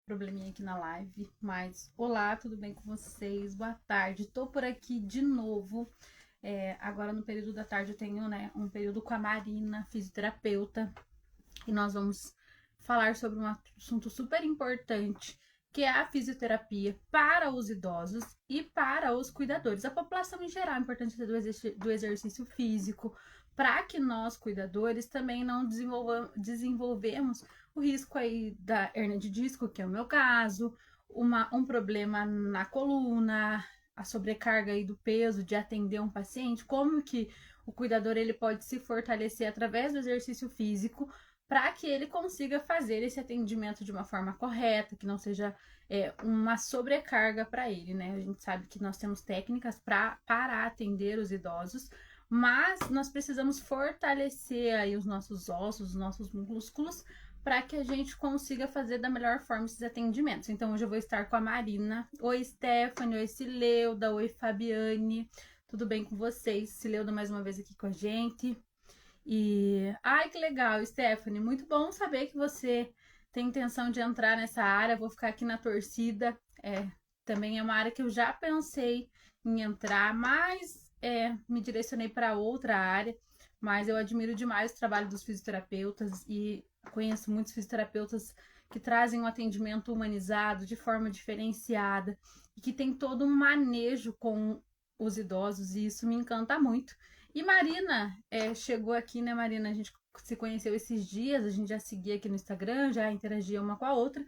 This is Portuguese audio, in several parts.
Probleminha aqui na live, mas olá, tudo bem com vocês? Boa tarde, tô por aqui de novo. Agora no período da tarde eu tenho, né, um período com a Marina, fisioterapeuta, e nós vamos falar sobre um assunto super importante, que é a fisioterapia para os idosos e para os cuidadores. A população em geral, a importância do exercício físico, para que nós, cuidadores, também não desenvolvemos o risco aí da hernia de disco, que é o meu caso, um problema na coluna, a sobrecarga aí do peso de atender um paciente, como que o cuidador ele pode se fortalecer através do exercício físico para que ele consiga fazer esse atendimento de uma forma correta, que não seja uma sobrecarga para ele, né? A gente sabe que nós temos técnicas para atender os idosos, mas nós precisamos fortalecer aí os nossos ossos, os nossos músculos, para que a gente consiga fazer da melhor forma esses atendimentos. Então, hoje eu vou estar com a Marina. Oi, Stephanie. Oi, Cileuda. Oi, Fabiane. Tudo bem com vocês? Cileuda mais uma vez aqui com a gente. Ai, que legal, Stephanie. Muito bom saber que você tem intenção de entrar nessa área. Vou ficar aqui na torcida. Também é uma área que eu já pensei em entrar, mas me direcionei para outra área. Mas eu admiro demais o trabalho dos fisioterapeutas e conheço muitos fisioterapeutas que trazem um atendimento humanizado, de forma diferenciada, e que tem todo um manejo com os idosos, e isso me encanta muito. E Marina chegou aqui, né, Marina? A gente se conheceu esses dias, a gente já seguia aqui no Instagram, já interagia uma com a outra,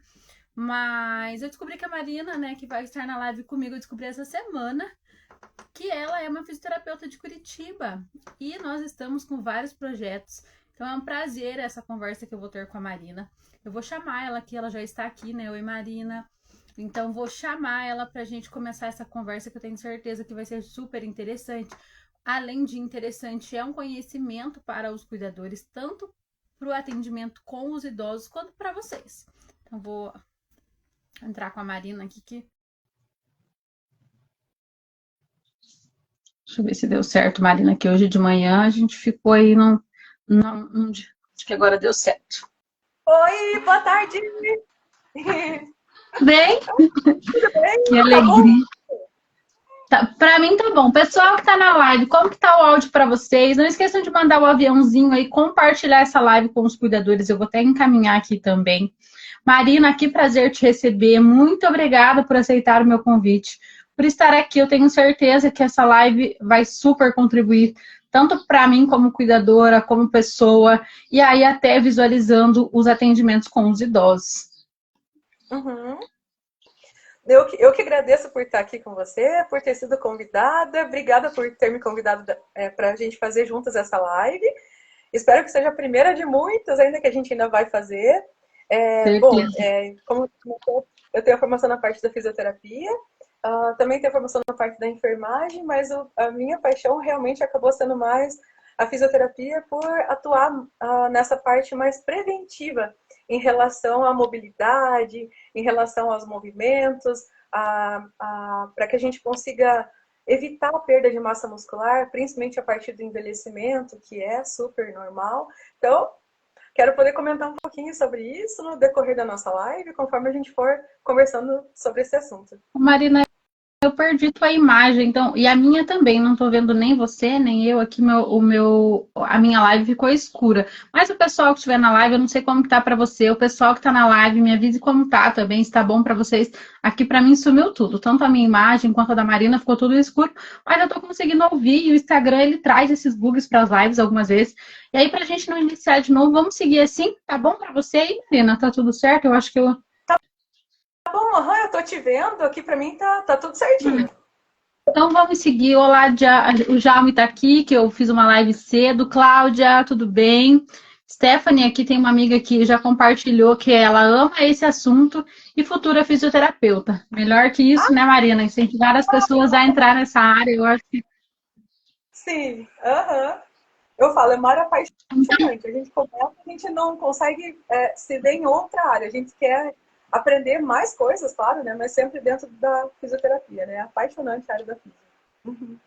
mas eu descobri que a Marina, né, que vai estar na live comigo, eu descobri essa semana que ela é uma fisioterapeuta de Curitiba e nós estamos com vários projetos. Então é um prazer essa conversa que eu vou ter com a Marina. Eu vou chamar ela aqui, ela já está aqui, né? Oi, Marina. Então vou chamar ela para a gente começar essa conversa que eu tenho certeza que vai ser super interessante. Além de interessante, é um conhecimento para os cuidadores, tanto para o atendimento com os idosos quanto para vocês. Então vou entrar com a Marina aqui que deixa eu ver se deu certo, Marina, que hoje de manhã a gente ficou aí num dia. Acho que agora deu certo. Oi, boa tarde. Tudo bem? Tudo Que bem? Tá bom? alegria. Tá, para mim tá bom. Pessoal que tá na live, como que tá o áudio para vocês? Não esqueçam de mandar o aviãozinho aí, compartilhar essa live com os cuidadores. Eu vou até encaminhar aqui também. Marina, que prazer te receber. Muito obrigada por aceitar o meu convite, por estar aqui. Eu tenho certeza que essa live vai super contribuir, tanto para mim como cuidadora, como pessoa, e aí até visualizando os atendimentos com os idosos. Uhum. Eu que agradeço por estar aqui com você, por ter sido convidada. Obrigada por ter me convidado para a gente fazer juntas essa live. Espero que seja a primeira de muitas, ainda que a gente ainda vai fazer. Certeza. Como eu tenho a formação na parte da fisioterapia, também tenho a formação na parte da enfermagem, mas a minha paixão realmente acabou sendo mais a fisioterapia por atuar nessa parte mais preventiva em relação à mobilidade, em relação aos movimentos, para que a gente consiga evitar a perda de massa muscular, principalmente a partir do envelhecimento, que é super normal. Então, quero poder comentar um pouquinho sobre isso no decorrer da nossa live, conforme a gente for conversando sobre esse assunto. Marina, eu perdi tua imagem, então, e a minha também, não tô vendo nem você, nem eu aqui, a minha live ficou escura. Mas o pessoal que estiver na live, eu não sei como que tá para você, o pessoal que tá na live, me avise como tá também, se tá bom para vocês. Aqui para mim sumiu tudo, tanto a minha imagem quanto a da Marina ficou tudo escuro, mas eu tô conseguindo ouvir e o Instagram ele traz esses bugs para as lives algumas vezes. E aí pra gente não iniciar de novo, vamos seguir assim, tá bom para você aí, Marina? Tá tudo certo? Eu acho que eu Tá bom, eu tô te vendo, aqui pra mim tá tudo certinho. Então vamos seguir. Olá, o Jaume está aqui, que eu fiz uma live cedo. Cláudia, tudo bem? Stephanie aqui tem uma amiga que já compartilhou que ela ama esse assunto e futura fisioterapeuta. Melhor que isso, né, Marina? Incentivar as pessoas a entrar nessa área, eu acho que. Sim, eu falo, é uma área Então, apaixonante. A gente começa, a gente não consegue se ver em outra área. A gente quer aprender mais coisas, claro, né? Mas sempre dentro da fisioterapia, né? É apaixonante a área da física. Uhum.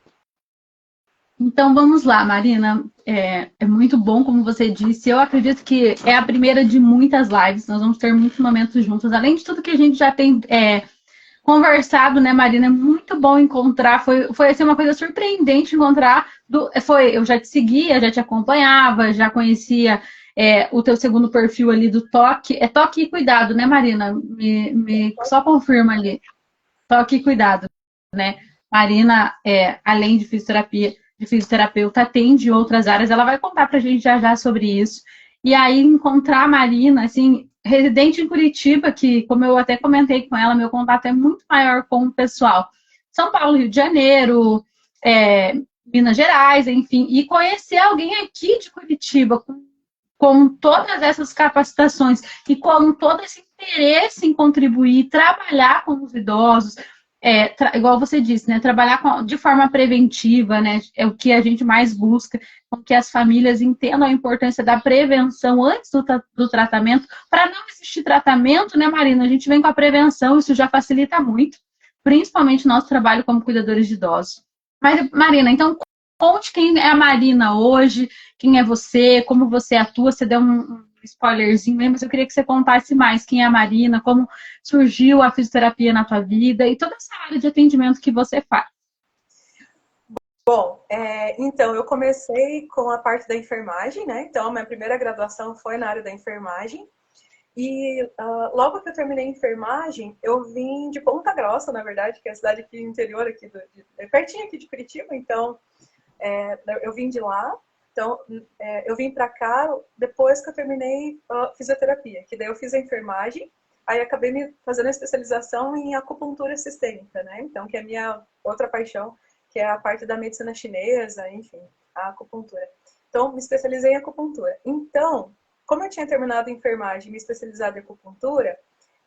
Então vamos lá, Marina. É muito bom, como você disse. Eu acredito que é a primeira de muitas lives. Nós vamos ter muitos momentos juntos. Além de tudo que a gente já tem conversado, né, Marina? É muito bom encontrar. Foi assim, uma coisa surpreendente encontrar. Eu já te seguia, já te acompanhava, já conhecia o teu segundo perfil ali do Toque. É Toque e Cuidado, né, Marina? Só confirma ali. Toque e Cuidado, né? Marina, além de fisioterapeuta, atende outras áreas. Ela vai contar para a gente já já sobre isso. E aí, encontrar a Marina, assim, residente em Curitiba, que, como eu até comentei com ela, meu contato é muito maior com o pessoal. São Paulo, Rio de Janeiro, é, Minas Gerais, enfim, e conhecer alguém aqui de Curitiba com todas essas capacitações e com todo esse interesse em contribuir, trabalhar com os idosos, igual você disse, né? Trabalhar de forma preventiva, né? É o que a gente mais busca, com que as famílias entendam a importância da prevenção antes do tratamento. Para não existir tratamento, né, Marina? A gente vem com a prevenção, isso já facilita muito, principalmente nosso trabalho como cuidadores de idosos. Mas, Marina, então conte quem é a Marina hoje, quem é você, como você atua. Você deu um spoilerzinho, mas eu queria que você contasse mais quem é a Marina, como surgiu a fisioterapia na tua vida e toda essa área de atendimento que você faz. Bom, então eu comecei com a parte da enfermagem, né? Então, a minha primeira graduação foi na área da enfermagem. E logo que eu terminei a enfermagem, eu vim de Ponta Grossa, na verdade, que é a cidade aqui interior, aqui pertinho aqui de Curitiba. Então, eu vim de lá. Então, eu vim para cá depois que eu terminei a fisioterapia, que daí eu fiz a enfermagem, aí acabei me fazendo a especialização em acupuntura sistêmica, né? Então, que é a minha outra paixão, que é a parte da medicina chinesa, enfim, a acupuntura. Então, me especializei em acupuntura. Então, como eu tinha terminado a enfermagem e me especializado em acupuntura,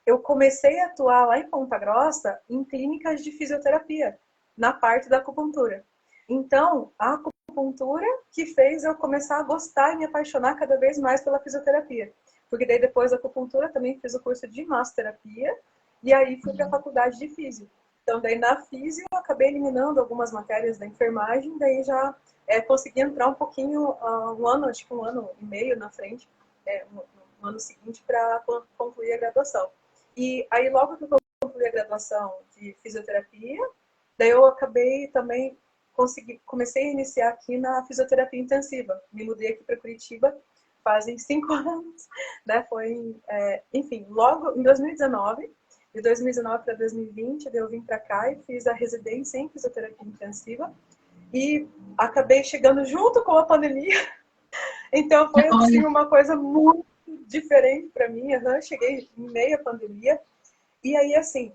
eu comecei a atuar lá em Ponta Grossa em clínicas de fisioterapia, na parte da acupuntura. Então, a acupuntura que fez eu começar a gostar e me apaixonar cada vez mais pela fisioterapia. Porque daí depois da acupuntura também fiz o curso de massoterapia e aí fui para a faculdade de físio. Então, daí na físio eu acabei eliminando algumas matérias da enfermagem, daí já consegui entrar um pouquinho, um ano, acho que um ano e meio na frente, no ano seguinte, para concluir a graduação. E aí, logo que eu concluí a graduação de fisioterapia, daí eu acabei também comecei a iniciar aqui na fisioterapia intensiva. Me mudei aqui para Curitiba fazem 5 anos, né? Foi, enfim, logo em 2019, de 2019 para 2020, eu vim para cá e fiz a residência em fisioterapia intensiva e acabei chegando junto com a pandemia. Então foi assim uma coisa muito diferente para mim. Eu cheguei em meio à pandemia e aí, assim,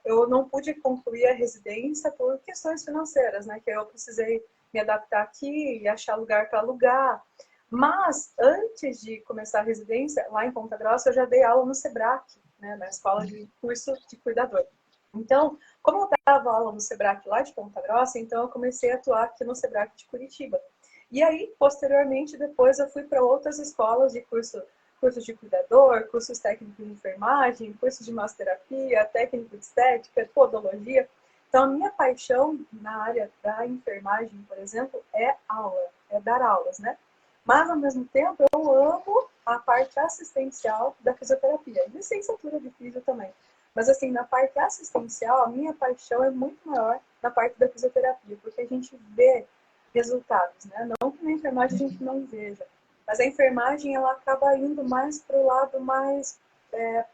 eu não pude concluir a residência por questões financeiras, né? Que eu precisei me adaptar aqui e achar lugar para alugar. Mas, antes de começar a residência, lá em Ponta Grossa, eu já dei aula no SEBRAC, né? Na escola de curso de cuidador. Então, como eu dava aula no SEBRAC lá de Ponta Grossa, então eu comecei a atuar aqui no SEBRAC de Curitiba. E aí, posteriormente, depois eu fui para outras escolas de cursos de cuidador, cursos técnicos de enfermagem, cursos de massoterapia, técnico de estética, podologia. Então, a minha paixão na área da enfermagem, por exemplo, é aula, é dar aulas, né? Mas, ao mesmo tempo, eu amo a parte assistencial da fisioterapia, licenciatura de fisio também. Mas, assim, na parte assistencial, a minha paixão é muito maior na parte da fisioterapia, porque a gente vê resultados, né? Não que na enfermagem a gente não veja, mas a enfermagem ela acaba indo mais para o lado mais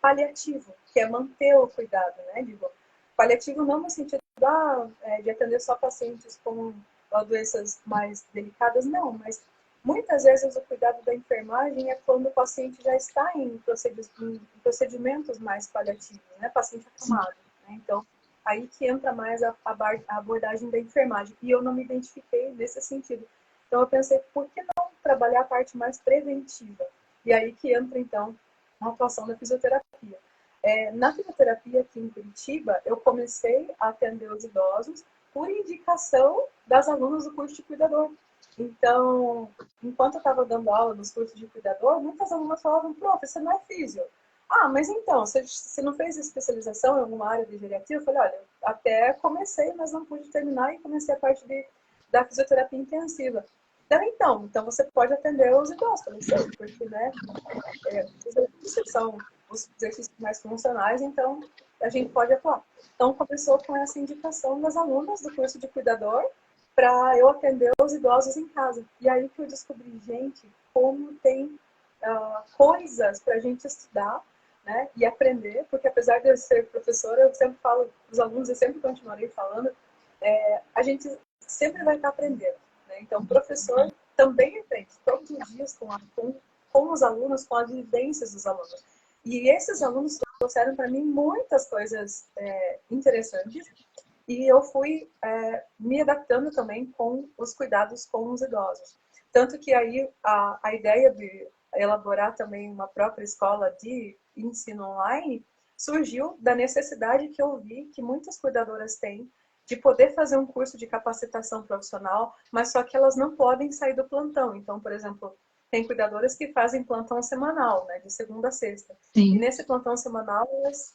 paliativo, que é manter o cuidado, né? Digo, paliativo não no sentido de atender só pacientes com doenças mais delicadas, não, mas muitas vezes o cuidado da enfermagem é quando o paciente já está em procedimentos mais paliativos, né? Paciente acamado, né? Então, aí que entra mais a abordagem da enfermagem. E eu não me identifiquei nesse sentido. Então, eu pensei, por que não trabalhar a parte mais preventiva? E aí que entra, então, a atuação da fisioterapia. Na fisioterapia aqui em Curitiba, eu comecei a atender os idosos por indicação das alunas do curso de cuidador. Então, enquanto eu estava dando aula nos cursos de cuidador, muitas alunas falavam, prof, você não é físio. Ah, mas então, você não fez especialização em alguma área de geriatria? Eu falei, olha, até comecei, mas não pude terminar e comecei a parte da fisioterapia intensiva. Então você pode atender os idosos, também sei, porque, né, os exercícios são os exercícios mais funcionais, então a gente pode atuar. Então começou com essa indicação das alunas do curso de cuidador para eu atender os idosos em casa. E aí que eu descobri, gente, como tem coisas para a gente estudar, né, e aprender, porque apesar de eu ser professora, eu sempre falo, os alunos, eu sempre continuarei falando, a gente sempre vai estar aprendendo. Né? Então, o professor também aprende todos os dias com os alunos, com as vivências dos alunos. E esses alunos trouxeram para mim muitas coisas interessantes e eu fui me adaptando também com os cuidados com os idosos. Tanto que aí a ideia de elaborar também uma própria escola de ensino online surgiu da necessidade que eu vi que muitas cuidadoras têm de poder fazer um curso de capacitação profissional, mas só que elas não podem sair do plantão. Então, por exemplo, tem cuidadoras que fazem plantão semanal, né, de segunda a sexta. Sim. E nesse plantão semanal,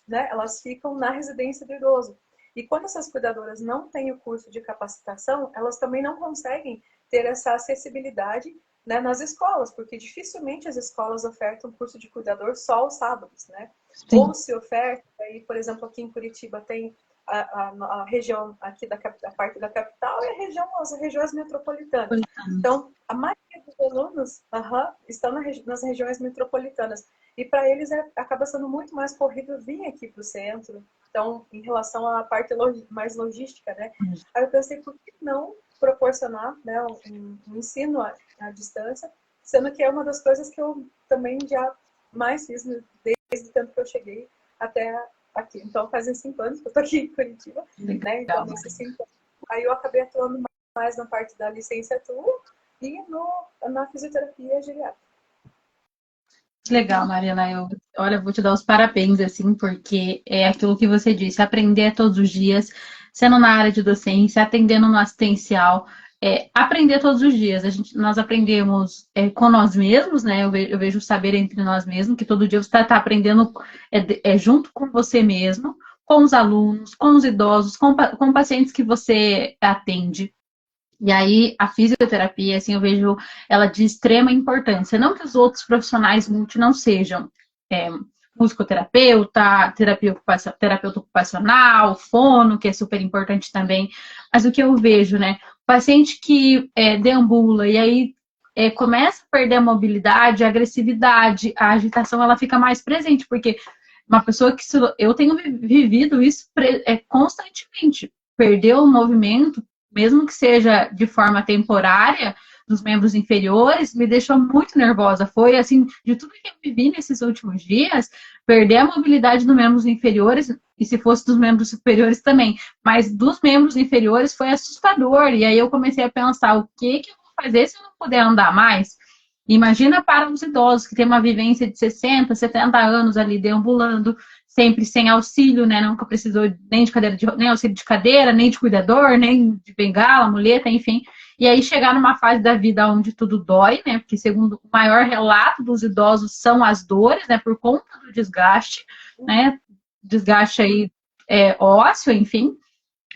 elas ficam na residência do idoso. E quando essas cuidadoras não têm o curso de capacitação, elas também não conseguem ter essa acessibilidade, né, nas escolas, porque dificilmente as escolas ofertam curso de cuidador só aos sábados, né? Sim. Ou se oferta, aí, por exemplo, aqui em Curitiba tem a região aqui da parte da capital e as regiões metropolitanas. Então, a maioria dos alunos estão nas regiões metropolitanas. E para eles acaba sendo muito mais corrido vir aqui para o centro. Então, em relação à parte mais logística, né? Aí eu pensei, por que não proporcionar, né, um ensino à distância, sendo que é uma das coisas que eu também já mais fiz desde o tempo que eu cheguei até aqui. Então, fazem 5 anos que eu estou aqui em Curitiba, né? Então, nesses 5 anos, aí eu acabei atuando mais na parte da licenciatura e na fisioterapia geriátrica. Que legal, Mariana. Olha, eu vou te dar os parabéns, assim, porque é aquilo que você disse, aprender todos os dias, sendo na área de docência, atendendo no assistencial, aprender todos os dias. Nós aprendemos com nós mesmos, né? Eu vejo o saber entre nós mesmos, que todo dia você está aprendendo junto com você mesmo, com os alunos, com os idosos, com pacientes que você atende. E aí, a fisioterapia, assim, eu vejo ela de extrema importância. Não que os outros profissionais multi não sejam musicoterapeuta, terapeuta ocupacional, fono, que é super importante também. Mas o que eu vejo, né? O paciente que deambula e aí começa a perder a mobilidade, a agressividade, a agitação, ela fica mais presente, porque uma pessoa que... Eu tenho vivido isso constantemente. Perder o movimento, mesmo que seja de forma temporária, dos membros inferiores, me deixou muito nervosa. Foi, assim, de tudo que eu vivi nesses últimos dias, perder a mobilidade dos membros inferiores, e se fosse dos membros superiores também, mas dos membros inferiores foi assustador. E aí eu comecei a pensar, o que eu vou fazer se eu não puder andar mais? Imagina para os idosos que têm uma vivência de 60, 70 anos ali deambulando, sempre sem auxílio, né? Nunca precisou nem de cadeira, nem auxílio de cadeira, nem de cuidador, nem de bengala, muleta, enfim. E aí chegar numa fase da vida onde tudo dói, né? Porque segundo o maior relato dos idosos são as dores, né? Por conta do desgaste, né? Desgaste aí ósseo, enfim.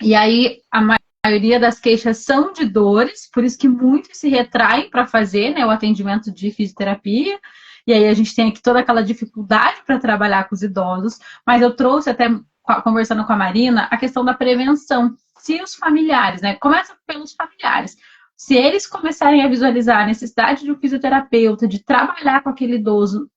E aí a maioria das queixas são de dores, por isso que muitos se retraem para fazer, né, o atendimento de fisioterapia. E aí a gente tem aqui toda aquela dificuldade para trabalhar com os idosos, mas eu trouxe até, conversando com a Marina, a questão da prevenção. Se os familiares, né, começa pelos familiares, se eles começarem a visualizar a necessidade de um fisioterapeuta, de trabalhar com aquele idoso,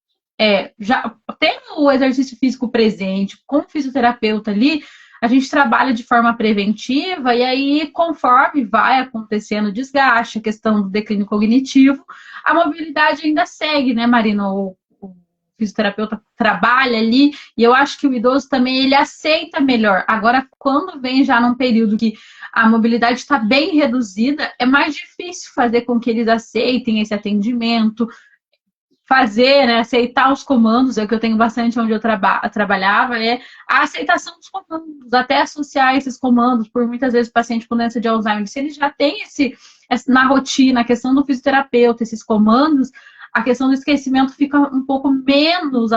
já tendo o exercício físico presente, com o fisioterapeuta ali, a gente trabalha de forma preventiva e aí, conforme vai acontecendo o desgaste, a questão do declínio cognitivo, a mobilidade ainda segue, né, Marina? O fisioterapeuta trabalha ali e eu acho que o idoso também, ele aceita melhor. Agora, quando vem já num período que a mobilidade está bem reduzida, é mais difícil fazer com que eles aceitem esse atendimento, fazer, né, aceitar os comandos, é o que eu tenho bastante onde eu trabalhava, a aceitação dos comandos, até associar esses comandos, por muitas vezes o paciente com doença de Alzheimer, se ele já tem na rotina, a questão do fisioterapeuta, esses comandos, a questão do esquecimento fica um pouco menos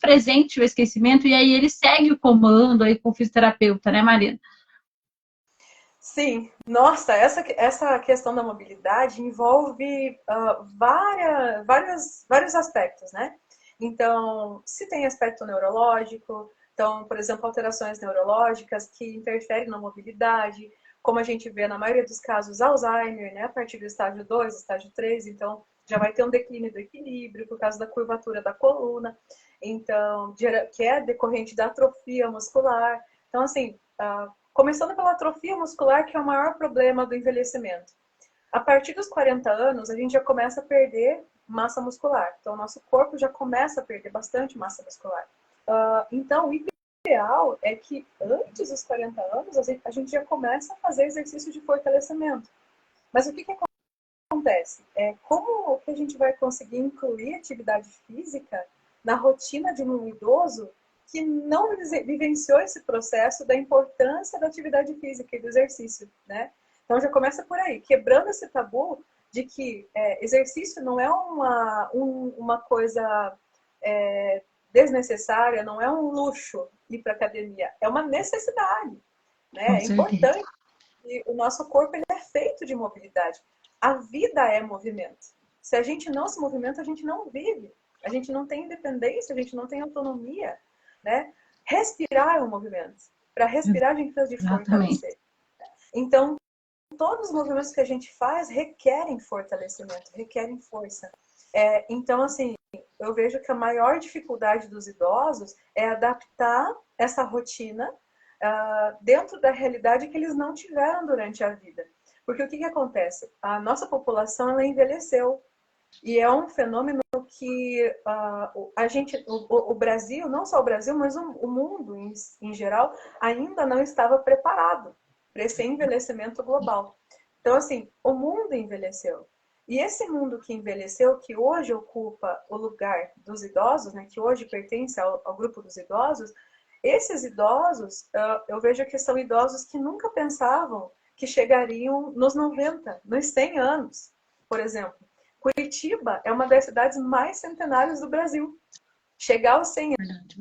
presente o esquecimento, e aí ele segue o comando aí com o fisioterapeuta, né, Marina? Sim, nossa, essa questão da mobilidade envolve vários aspectos, né? Então, se tem aspecto neurológico, então, por exemplo, alterações neurológicas que interferem na mobilidade, como a gente vê na maioria dos casos, Alzheimer, né? A partir do estágio 2, estágio 3, então já vai ter um declínio do equilíbrio por causa da curvatura da coluna, então, que é decorrente da atrofia muscular. Então, assim, começando pela atrofia muscular, que é o maior problema do envelhecimento. A partir dos 40 anos, a gente já começa a perder massa muscular. Então, o nosso corpo já começa a perder bastante massa muscular. Então, o ideal é que antes dos 40 anos, a gente já começa a fazer exercício de fortalecimento. Mas o que acontece? Como que a gente vai conseguir incluir atividade física na rotina de um idoso que não vivenciou esse processo da importância da atividade física e do exercício, né? Então já começa por aí, quebrando esse tabu de que exercício não é uma coisa desnecessária, não é um luxo ir para academia, é uma necessidade, Com né? É certeza. importante. E o nosso corpo ele é feito de mobilidade. A vida é movimento. Se a gente não se movimenta, a gente não vive. A gente não tem independência, a gente não tem autonomia, né? Respirar é um movimento. Para respirar, a gente precisa de Exatamente. fortalecer. Então, todos os movimentos que a gente faz requerem fortalecimento, requerem força. Então, assim, eu vejo que a maior dificuldade dos idosos é adaptar essa rotina dentro da realidade que eles não tiveram durante a vida. Porque o que acontece? A nossa população ela envelheceu e é um fenômeno que o Brasil, não só o Brasil, mas o mundo em geral, ainda não estava preparado para esse envelhecimento global. Então, assim, o mundo envelheceu. E esse mundo que envelheceu, que hoje ocupa o lugar dos idosos, né, que hoje pertence ao grupo dos idosos, esses idosos, eu vejo que são idosos que nunca pensavam que chegariam nos 90, nos 100 anos, por exemplo. Curitiba é uma das cidades mais centenárias do Brasil. Chegar aos 100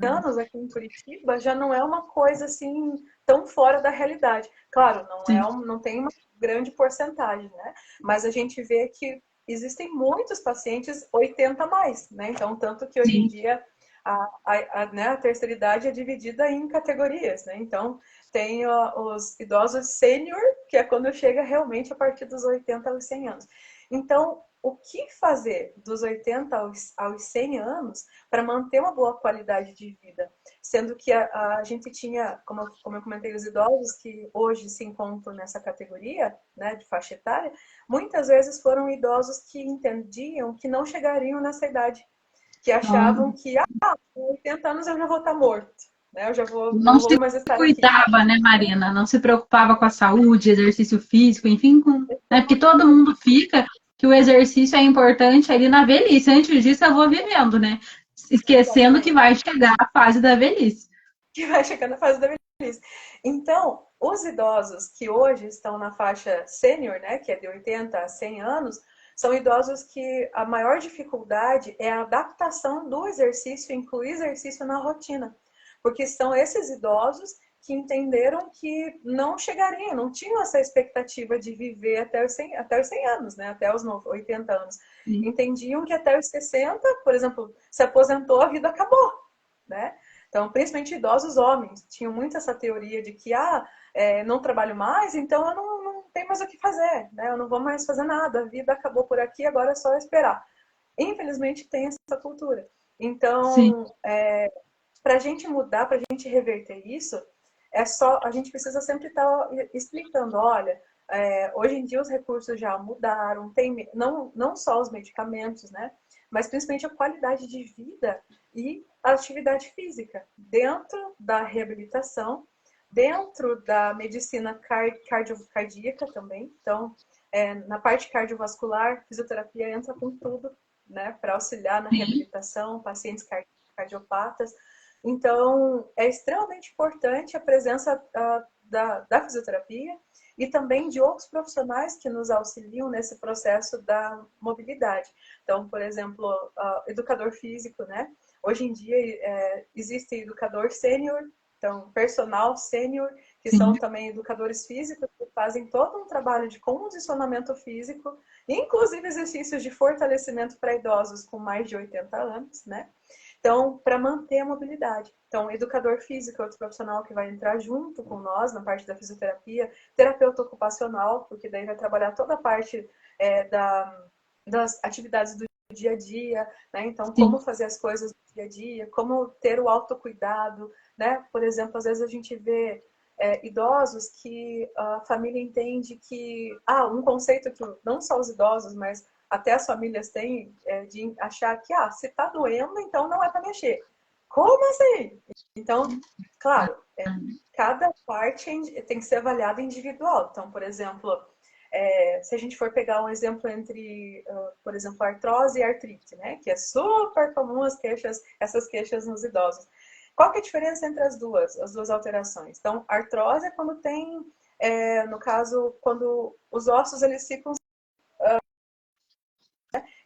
anos aqui em Curitiba já não é uma coisa assim tão fora da realidade. Claro, Sim. não tem uma grande porcentagem, né? Mas a gente vê que existem muitos pacientes 80 a mais, né? Então, tanto que hoje em Sim. dia né, a terceira idade é dividida em categorias, né? Então, tem os idosos sênior, que é quando chega realmente a partir dos 80 aos 100 anos. Então, o que fazer dos 80 aos 100 anos para manter uma boa qualidade de vida? Sendo que a gente tinha, como eu comentei, os idosos que hoje se encontram nessa categoria, né, de faixa etária, muitas vezes foram idosos que entendiam que não chegariam nessa idade, que achavam que, com 80 anos eu já vou estar morto, né? Eu já Não não se vou mais estar aqui. cuidava, né, Marina? Não se preocupava com a saúde, exercício físico, enfim, né? Porque todo mundo fica que o exercício é importante ali na velhice. Antes disso, eu vou vivendo, né? Esquecendo que Exatamente. vai chegar a fase da velhice. Que vai chegar na fase da velhice. Então, os idosos que hoje estão na faixa sênior, né, que é de 80 a 100 anos, são idosos que a maior dificuldade é a adaptação do exercício, incluir exercício na rotina. Porque são esses idosos que entenderam que não chegariam, não tinham essa expectativa de viver até os 100 anos, né, até os 80 anos. Sim. Entendiam que até os 60, por exemplo, se aposentou, a vida acabou, né? Então, principalmente idosos homens, tinham muito essa teoria de que, não trabalho mais, então eu não tenho mais o que fazer, né? Eu não vou mais fazer nada, a vida acabou por aqui, agora é só esperar. Infelizmente, tem essa cultura. Sim. Então, para a gente mudar, para a gente reverter isso, a gente precisa sempre estar explicando, olha, hoje em dia os recursos já mudaram, tem não só os medicamentos, né? Mas principalmente a qualidade de vida e a atividade física dentro da reabilitação, dentro da medicina cardíaca também. Então, na parte cardiovascular, fisioterapia entra com tudo, né, para auxiliar na Sim. reabilitação, pacientes cardiopatas. Então, é extremamente importante a presença da fisioterapia e também de outros profissionais que nos auxiliam nesse processo da mobilidade. Então, por exemplo, educador físico, né? Hoje em dia existe educador sênior, então personal sênior que Sim. são também educadores físicos, que fazem todo um trabalho de condicionamento físico, inclusive exercícios de fortalecimento para idosos com mais de 80 anos, né? Então, para manter a mobilidade. Então, educador físico é outro profissional que vai entrar junto com nós na parte da fisioterapia, terapeuta ocupacional, porque daí vai trabalhar toda a parte das atividades do dia a dia, né? Então, Sim. como fazer as coisas do dia a dia, como ter o autocuidado, né? Por exemplo, às vezes a gente vê idosos que a família entende que... um conceito que não só os idosos, mas até as famílias têm de achar que, se tá doendo, então não é para mexer. Como assim? Então, claro, cada parte tem que ser avaliada individual. Então, por exemplo, se a gente for pegar um exemplo entre, por exemplo, artrose e artrite, né? Que é super comum essas queixas nos idosos. Qual que é a diferença entre as duas alterações? Então, artrose é quando tem, no caso, quando os ossos eles ficam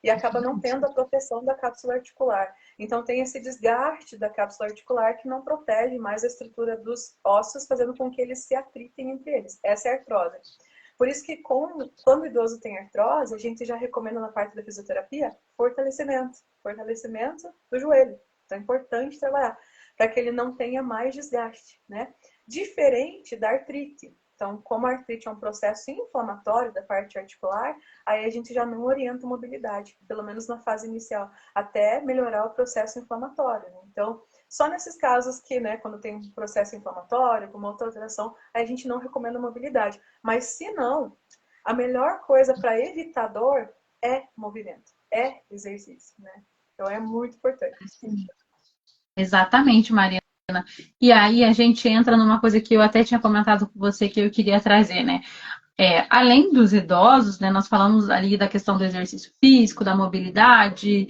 e acaba não tendo a proteção da cápsula articular. Então tem esse desgaste da cápsula articular que não protege mais a estrutura dos ossos, fazendo com que eles se atritem entre eles. Essa é a artrose. Por isso que quando o idoso tem artrose, a gente já recomenda na parte da fisioterapia fortalecimento do joelho. Então é importante trabalhar para que ele não tenha mais desgaste, né? Diferente da artrite. Então, como a artrite é um processo inflamatório da parte articular, aí a gente já não orienta a mobilidade, pelo menos na fase inicial, até melhorar o processo inflamatório, né? Então, só nesses casos que, né, quando tem um processo inflamatório, alguma outra alteração, aí a gente não recomenda mobilidade. Mas se não, a melhor coisa para evitar dor é movimento, é exercício, né? Então é muito importante. Exatamente, Mariana. E aí a gente entra numa coisa que eu até tinha comentado com você que eu queria trazer, né? Além dos idosos, né, nós falamos ali da questão do exercício físico, da mobilidade,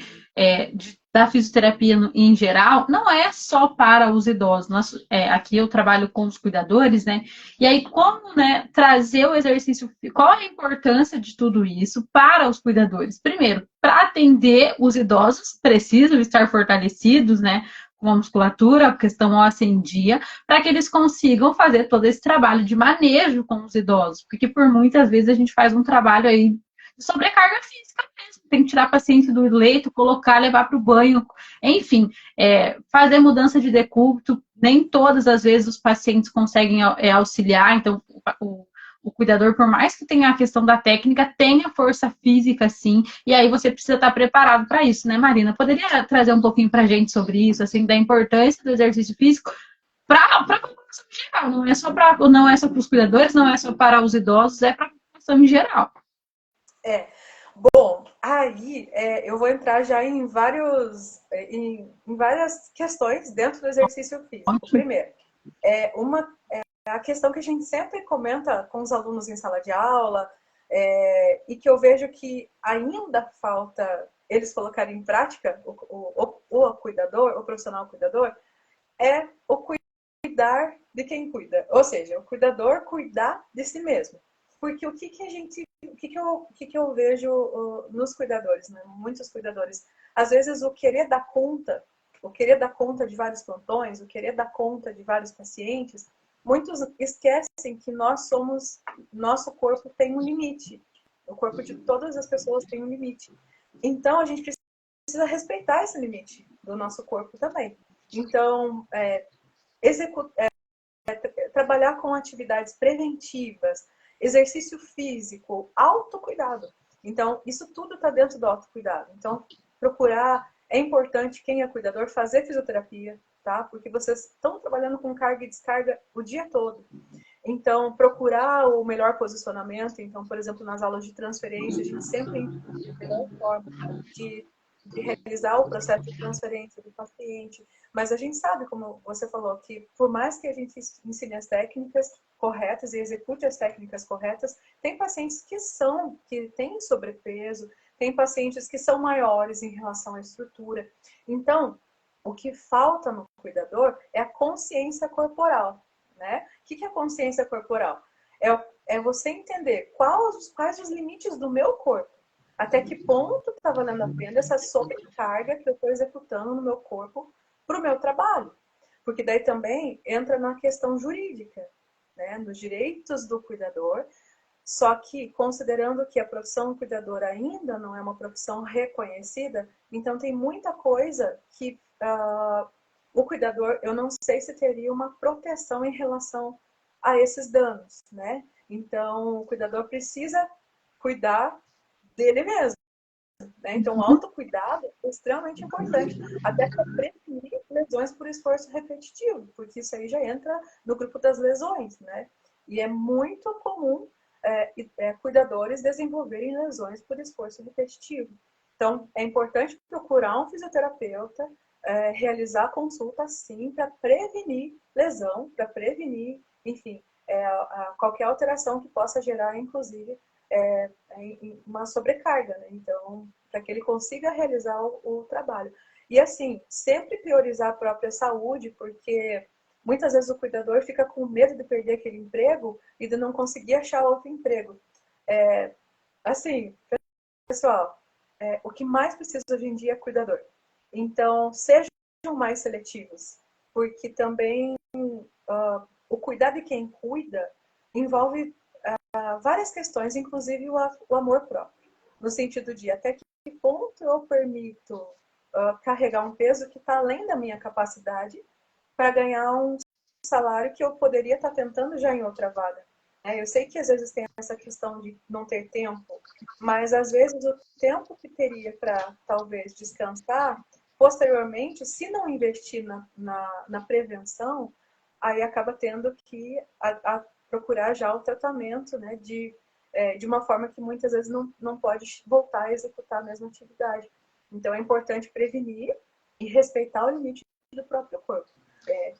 da fisioterapia em geral, não é só para os idosos. Aqui eu trabalho com os cuidadores, né? E aí, como, né, trazer o exercício, qual a importância de tudo isso para os cuidadores? Primeiro, para atender os idosos, precisam estar fortalecidos, né? Com a musculatura, a questão óssea em dia, para que eles consigam fazer todo esse trabalho de manejo com os idosos, porque por muitas vezes a gente faz um trabalho aí de sobrecarga física mesmo, tem que tirar paciente do leito, colocar, levar para o banho, enfim, fazer mudança de decúbito, nem todas as vezes os pacientes conseguem auxiliar, então o cuidador, por mais que tenha a questão da técnica, tem a força física, sim, e aí você precisa estar preparado para isso, né, Marina? Poderia trazer um pouquinho para a gente sobre isso, assim, da importância do exercício físico para a população em geral, não é só para os cuidadores, não é só para os idosos, é para a população em geral. Bom, aí eu vou entrar já em várias questões dentro do exercício físico. Primeiro, a questão que a gente sempre comenta com os alunos em sala de aula, e que eu vejo que ainda falta eles colocarem em prática, o cuidador, o profissional cuidador, é o cuidar de quem cuida. Ou seja, o cuidador cuidar de si mesmo. Porque o que eu vejo nos cuidadores, né? Muitos cuidadores, às vezes o querer dar conta de vários plantões, o querer dar conta de vários pacientes, muitos esquecem que nosso corpo tem um limite. O corpo de todas as pessoas tem um limite. Então a gente precisa respeitar esse limite do nosso corpo também. Então, trabalhar com atividades preventivas, exercício físico, autocuidado. Então, isso tudo está dentro do autocuidado. Então, é importante quem é cuidador fazer fisioterapia, tá? Porque vocês estão trabalhando com carga e descarga o dia todo. Então, procurar o melhor posicionamento. Então, por exemplo, nas aulas de transferência, a gente sempre indica a melhor forma de realizar o processo de transferência do paciente. Mas a gente sabe, como você falou, que por mais que a gente ensine as técnicas corretas e execute as técnicas corretas, tem pacientes que têm sobrepeso, tem pacientes que são maiores em relação à estrutura. Então, o que falta no cuidador é a consciência corporal, né? O que é a consciência corporal? É você entender quais os limites do meu corpo. Até que ponto está valendo a pena essa sobrecarga que eu estou executando no meu corpo para o meu trabalho? Porque daí também entra na questão jurídica, né, nos direitos do cuidador, só que considerando que a profissão cuidador ainda não é uma profissão reconhecida, então tem muita coisa que o cuidador, eu não sei se teria uma proteção em relação a esses danos, né? Então, o cuidador precisa cuidar dele mesmo, né? Então, o autocuidado é extremamente importante, até para prevenir lesões por esforço repetitivo, porque isso aí já entra no grupo das lesões, né? E é muito comum cuidadores desenvolverem lesões por esforço repetitivo. Então, é importante procurar um fisioterapeuta, realizar consulta, sim, para prevenir lesão, para prevenir, enfim, qualquer alteração que possa gerar, inclusive, uma sobrecarga, né? Então, para que ele consiga realizar o trabalho. E, assim, sempre priorizar a própria saúde, porque muitas vezes o cuidador fica com medo de perder aquele emprego e de não conseguir achar outro emprego. Assim, pessoal, o que mais precisa hoje em dia é cuidador. Então, sejam mais seletivos, porque também o cuidar de quem cuida envolve várias questões, inclusive o amor próprio, no sentido de até que ponto eu permito carregar um peso que está além da minha capacidade para ganhar um salário que eu poderia estar tentando já em outra vaga. Eu sei que às vezes tem essa questão de não ter tempo, mas às vezes o tempo que teria para talvez descansar, posteriormente, se não investir na prevenção, aí acaba tendo que procurar já o tratamento, né, de uma forma que muitas vezes não pode voltar a executar a mesma atividade. Então é importante prevenir e respeitar o limite do próprio corpo.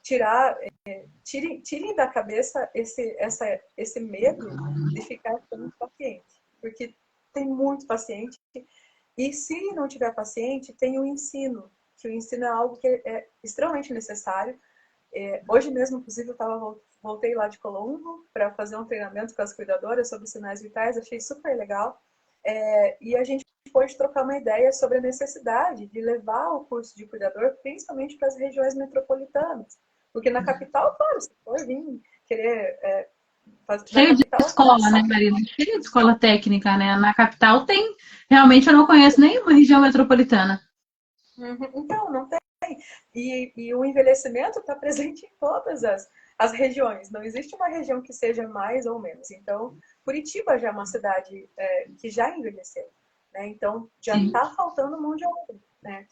Tirem da cabeça esse medo de ficar com o paciente, porque tem muito paciente, e se não tiver paciente, tem o ensino, que o ensino é algo que é extremamente necessário. Hoje mesmo, inclusive, voltei lá de Colombo para fazer um treinamento com as cuidadoras sobre sinais vitais, achei super legal, e a gente pode trocar uma ideia sobre a necessidade de levar o curso de cuidador, principalmente para as regiões metropolitanas. Porque na capital, claro, se for vir querer fazer. Cheio de escola, né, Marina? Cheio de escola técnica, né? Na capital tem. Realmente eu não conheço nenhuma região metropolitana. Então, não tem. E o envelhecimento está presente em todas as regiões. Não existe uma região que seja mais ou menos. Então, Curitiba já é uma cidade que já envelheceu, né? Então, já está faltando mão de obra, né?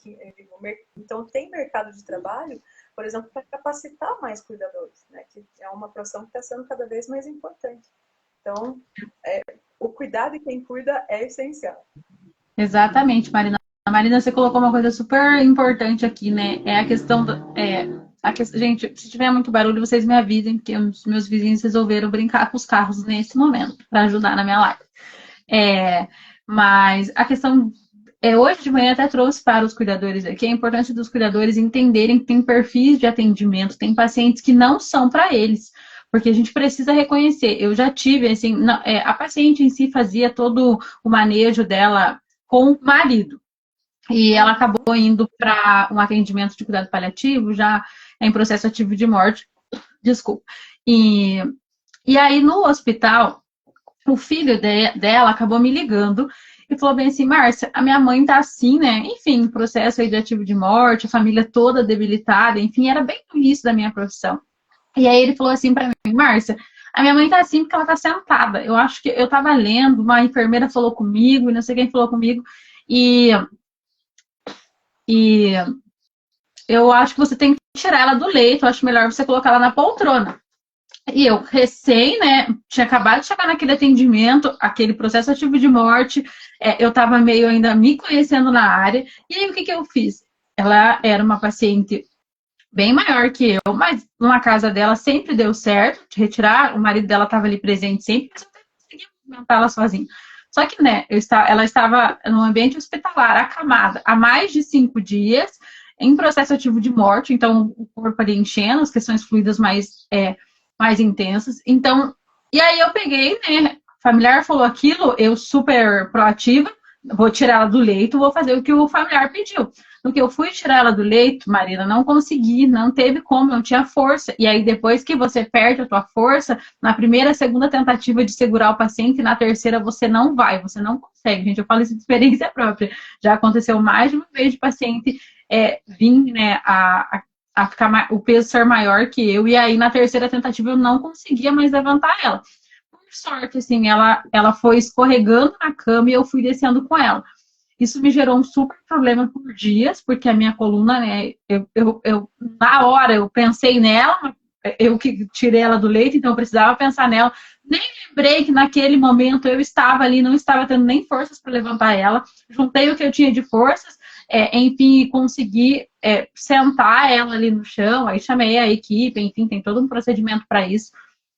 Então, tem mercado de trabalho, por exemplo, para capacitar mais cuidadores, né? Que é uma profissão que está sendo cada vez mais importante. Então, o cuidado de quem cuida é essencial. Exatamente, Marina. Marina, você colocou uma coisa super importante aqui, né? É a questão gente, se tiver muito barulho, vocês me avisem, porque os meus vizinhos resolveram brincar com os carros nesse momento, para ajudar na minha live. Mas a questão hoje de manhã até trouxe para os cuidadores aqui a importância dos cuidadores entenderem que tem perfis de atendimento, tem pacientes que não são para eles, porque a gente precisa reconhecer. Eu já tive, assim, a paciente em si fazia todo o manejo dela com o marido. E ela acabou indo para um atendimento de cuidado paliativo, já em processo ativo de morte. Desculpa. E aí, no hospital, o filho dela acabou me ligando e falou bem assim, Márcia, a minha mãe tá assim, né? Enfim, processo aí de ativo de morte, a família toda debilitada, enfim, era bem no início da minha profissão. E aí ele falou assim para mim, Márcia, a minha mãe tá assim porque ela tá sentada. Eu acho que eu tava lendo, uma enfermeira falou comigo, e não sei quem falou comigo, e eu acho que você tem que tirar ela do leito, eu acho melhor você colocar ela na poltrona. E eu né, tinha acabado de chegar naquele atendimento, aquele processo ativo de morte, eu tava meio ainda me conhecendo na área, e aí o que eu fiz? Ela era uma paciente bem maior que eu, mas numa casa dela sempre deu certo de retirar, o marido dela estava ali presente sempre, mas eu até conseguia movimentar ela sozinha. Só que, né, ela estava num ambiente hospitalar, acamada, há mais de 5 dias, em processo ativo de morte, então o corpo ali enchendo, as questões fluídas mais intensas. Então, e aí eu peguei, né, familiar falou aquilo, eu super proativa, vou tirar ela do leito, vou fazer o que o familiar pediu. No que eu fui tirar ela do leito, Marina, não consegui, não teve como, não tinha força. E aí, depois que você perde a tua força, na primeira, segunda tentativa de segurar o paciente, na terceira você não vai, você não consegue. Gente, eu falo isso de experiência própria. Já aconteceu mais de uma vez de paciente vir, né, a ficar o peso ser maior que eu, e aí na terceira tentativa eu não conseguia mais levantar ela. Por sorte, assim, ela foi escorregando na cama e eu fui descendo com ela. Isso me gerou um super problema por dias, porque a minha coluna, né, na hora eu pensei nela, eu que tirei ela do leito, então eu precisava pensar nela. Nem lembrei que naquele momento eu estava ali, não estava tendo nem forças para levantar ela. Juntei o que eu tinha de forças, enfim, consegui sentar ela ali no chão. Aí chamei a equipe, enfim, tem todo um procedimento para isso.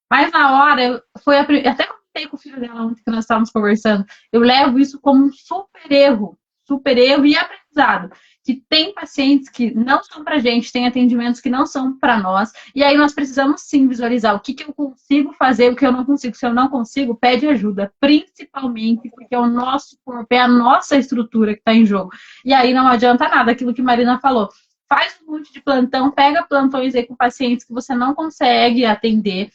Mas na hora, até comentei com o filho dela ontem que nós estávamos conversando, eu levo isso como um super erro e aprendizado. Que tem pacientes que não são para gente, tem atendimentos que não são para nós, e aí nós precisamos sim visualizar o que eu consigo fazer, o que eu não consigo. Se eu não consigo, pede ajuda, principalmente porque é o nosso corpo, é a nossa estrutura que está em jogo. E aí não adianta nada, aquilo que Marina falou. Faz um monte de plantão, pega plantões aí com pacientes que você não consegue atender,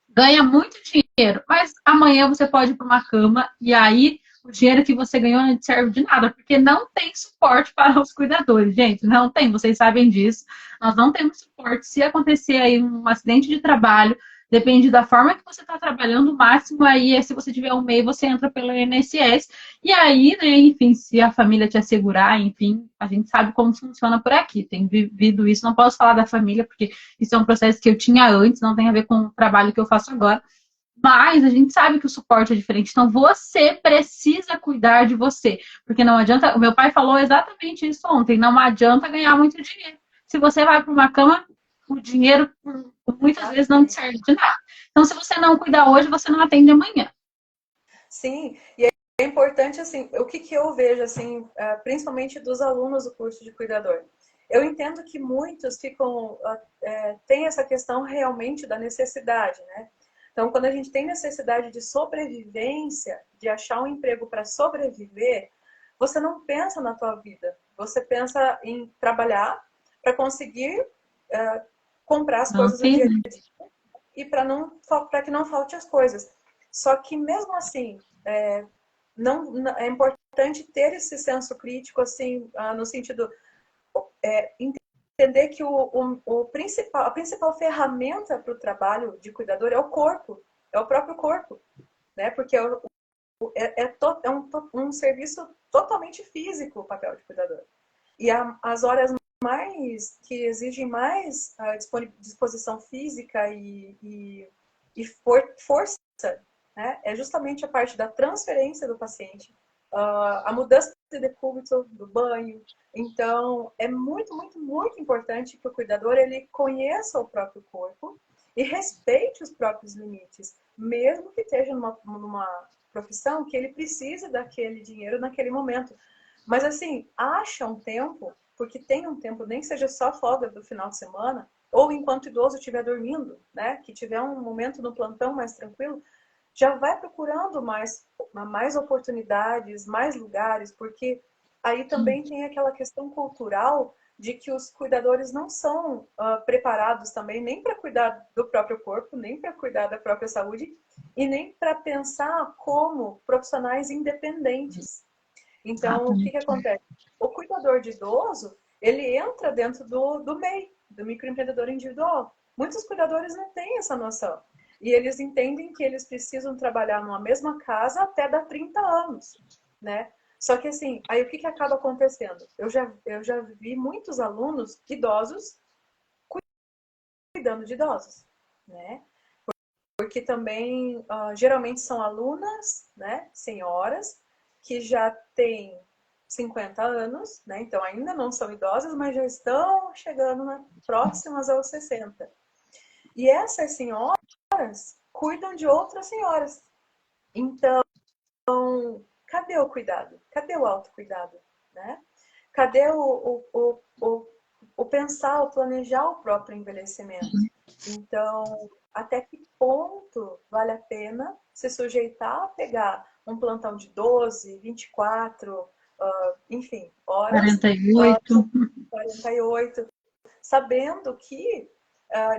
ganha muito dinheiro, mas amanhã você pode ir para uma cama e aí o dinheiro que você ganhou não serve de nada, porque não tem suporte para os cuidadores, gente, não tem, vocês sabem disso. Nós não temos suporte. Se acontecer aí um acidente de trabalho, depende da forma que você está trabalhando, o máximo aí é se você tiver um MEI, você entra pelo INSS, e aí, né, enfim, se a família te assegurar, enfim, a gente sabe como funciona por aqui, tem vivido isso, não posso falar da família, porque isso é um processo que eu tinha antes, não tem a ver com o trabalho que eu faço agora. Mas a gente sabe que o suporte é diferente. Então você precisa cuidar de você. Porque não adianta. O meu pai falou exatamente isso ontem. Não adianta ganhar muito dinheiro. Se você vai para uma cama, o dinheiro muitas vezes não te serve de nada. Então, se você não cuidar hoje, você não atende amanhã. Sim, e é importante, assim, o que eu vejo, assim, principalmente dos alunos do curso de cuidador. Eu entendo que muitos têm essa questão realmente da necessidade, né? Então, quando a gente tem necessidade de sobrevivência, de achar um emprego para sobreviver, você não pensa na tua vida. Você pensa em trabalhar para conseguir comprar as Não coisas do sei, dia né? a dia e para que não falte as coisas. Só que mesmo assim, é importante ter esse senso crítico, assim, no sentido entender que a principal ferramenta para o trabalho de cuidador é o corpo, é o próprio corpo, né? Porque um serviço totalmente físico o papel de cuidador. E as horas mais que exigem mais disposição física e força, né, é justamente a parte da transferência do paciente, a mudança de decúbito, do banho. Então, é muito, muito, muito importante que o cuidador ele conheça o próprio corpo e respeite os próprios limites, mesmo que esteja numa profissão que ele precise daquele dinheiro naquele momento. Mas assim, acha um tempo, porque tem um tempo, nem que seja só folga do final de semana, ou enquanto o idoso estiver dormindo, né? Que tiver um momento no plantão mais tranquilo, já vai procurando mais oportunidades, mais lugares, porque aí também tem aquela questão cultural de que os cuidadores não são preparados também nem para cuidar do próprio corpo, nem para cuidar da própria saúde e nem para pensar como profissionais independentes. Então, o que acontece? O cuidador de idoso, ele entra dentro do MEI, do microempreendedor individual. Muitos cuidadores não têm essa noção. E eles entendem que eles precisam trabalhar numa mesma casa até dar 30 anos, né? Só que assim, aí o que acaba acontecendo? Eu já vi muitos alunos idosos cuidando de idosos, né? Porque também, geralmente são alunas, né, senhoras, que já têm 50 anos, né, então ainda não são idosas, mas já estão chegando próximas aos 60. E essas senhoras cuidam de outras senhoras. Então, cadê o cuidado? Cadê o autocuidado? Né? Cadê o pensar, o planejar o próprio envelhecimento? Então, até que ponto vale a pena se sujeitar a pegar um plantão de 12, 24, enfim, horas, 48. 48, sabendo que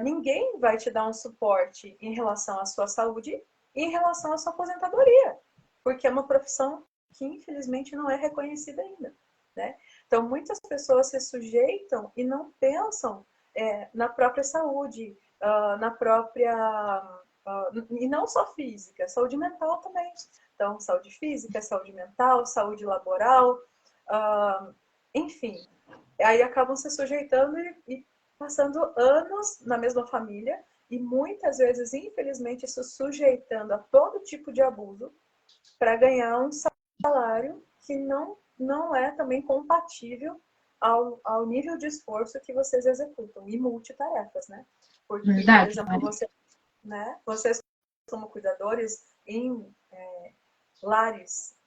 ninguém vai te dar um suporte em relação à sua saúde e em relação à sua aposentadoria, porque é uma profissão que infelizmente não é reconhecida ainda, né? Então muitas pessoas se sujeitam e não pensam na própria saúde, na própria e não só física, saúde mental também. Então saúde física, saúde mental, saúde laboral, enfim, aí acabam se sujeitando e passando anos na mesma família e muitas vezes, infelizmente, se sujeitando a todo tipo de abuso para ganhar um salário que não é também compatível ao nível de esforço que vocês executam e multitarefas, né? Porque, por Verdade, exemplo, Mari. vocês como cuidadores em lares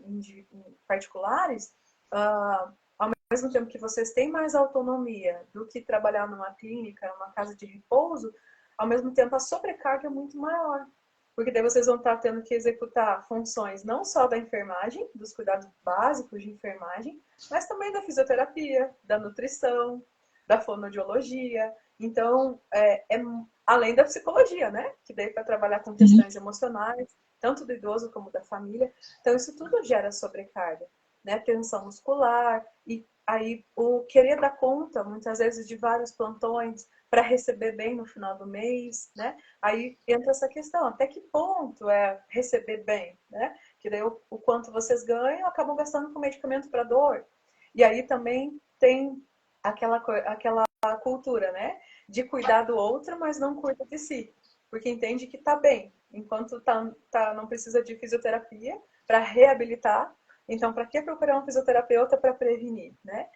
particulares, ao mesmo tempo que vocês têm mais autonomia do que trabalhar numa clínica, numa casa de repouso, ao mesmo tempo a sobrecarga é muito maior. Porque daí vocês vão estar tendo que executar funções não só da enfermagem, dos cuidados básicos de enfermagem, mas também da fisioterapia, da nutrição, da fonoaudiologia. Então, além da psicologia, né? Que daí para trabalhar com questões emocionais, tanto do idoso como da família. Então, isso tudo gera sobrecarga, né? Tensão muscular, e aí o querer dar conta, muitas vezes, de vários plantões para receber bem no final do mês, né? Aí entra essa questão, até que ponto é receber bem, né? Que daí o quanto vocês ganham, acabam gastando com medicamento para dor. E aí também tem aquela cultura, né? De cuidar do outro, mas não cuida de si. Porque entende que tá bem, enquanto não precisa de fisioterapia para reabilitar. Então, para que procurar um fisioterapeuta para prevenir, né?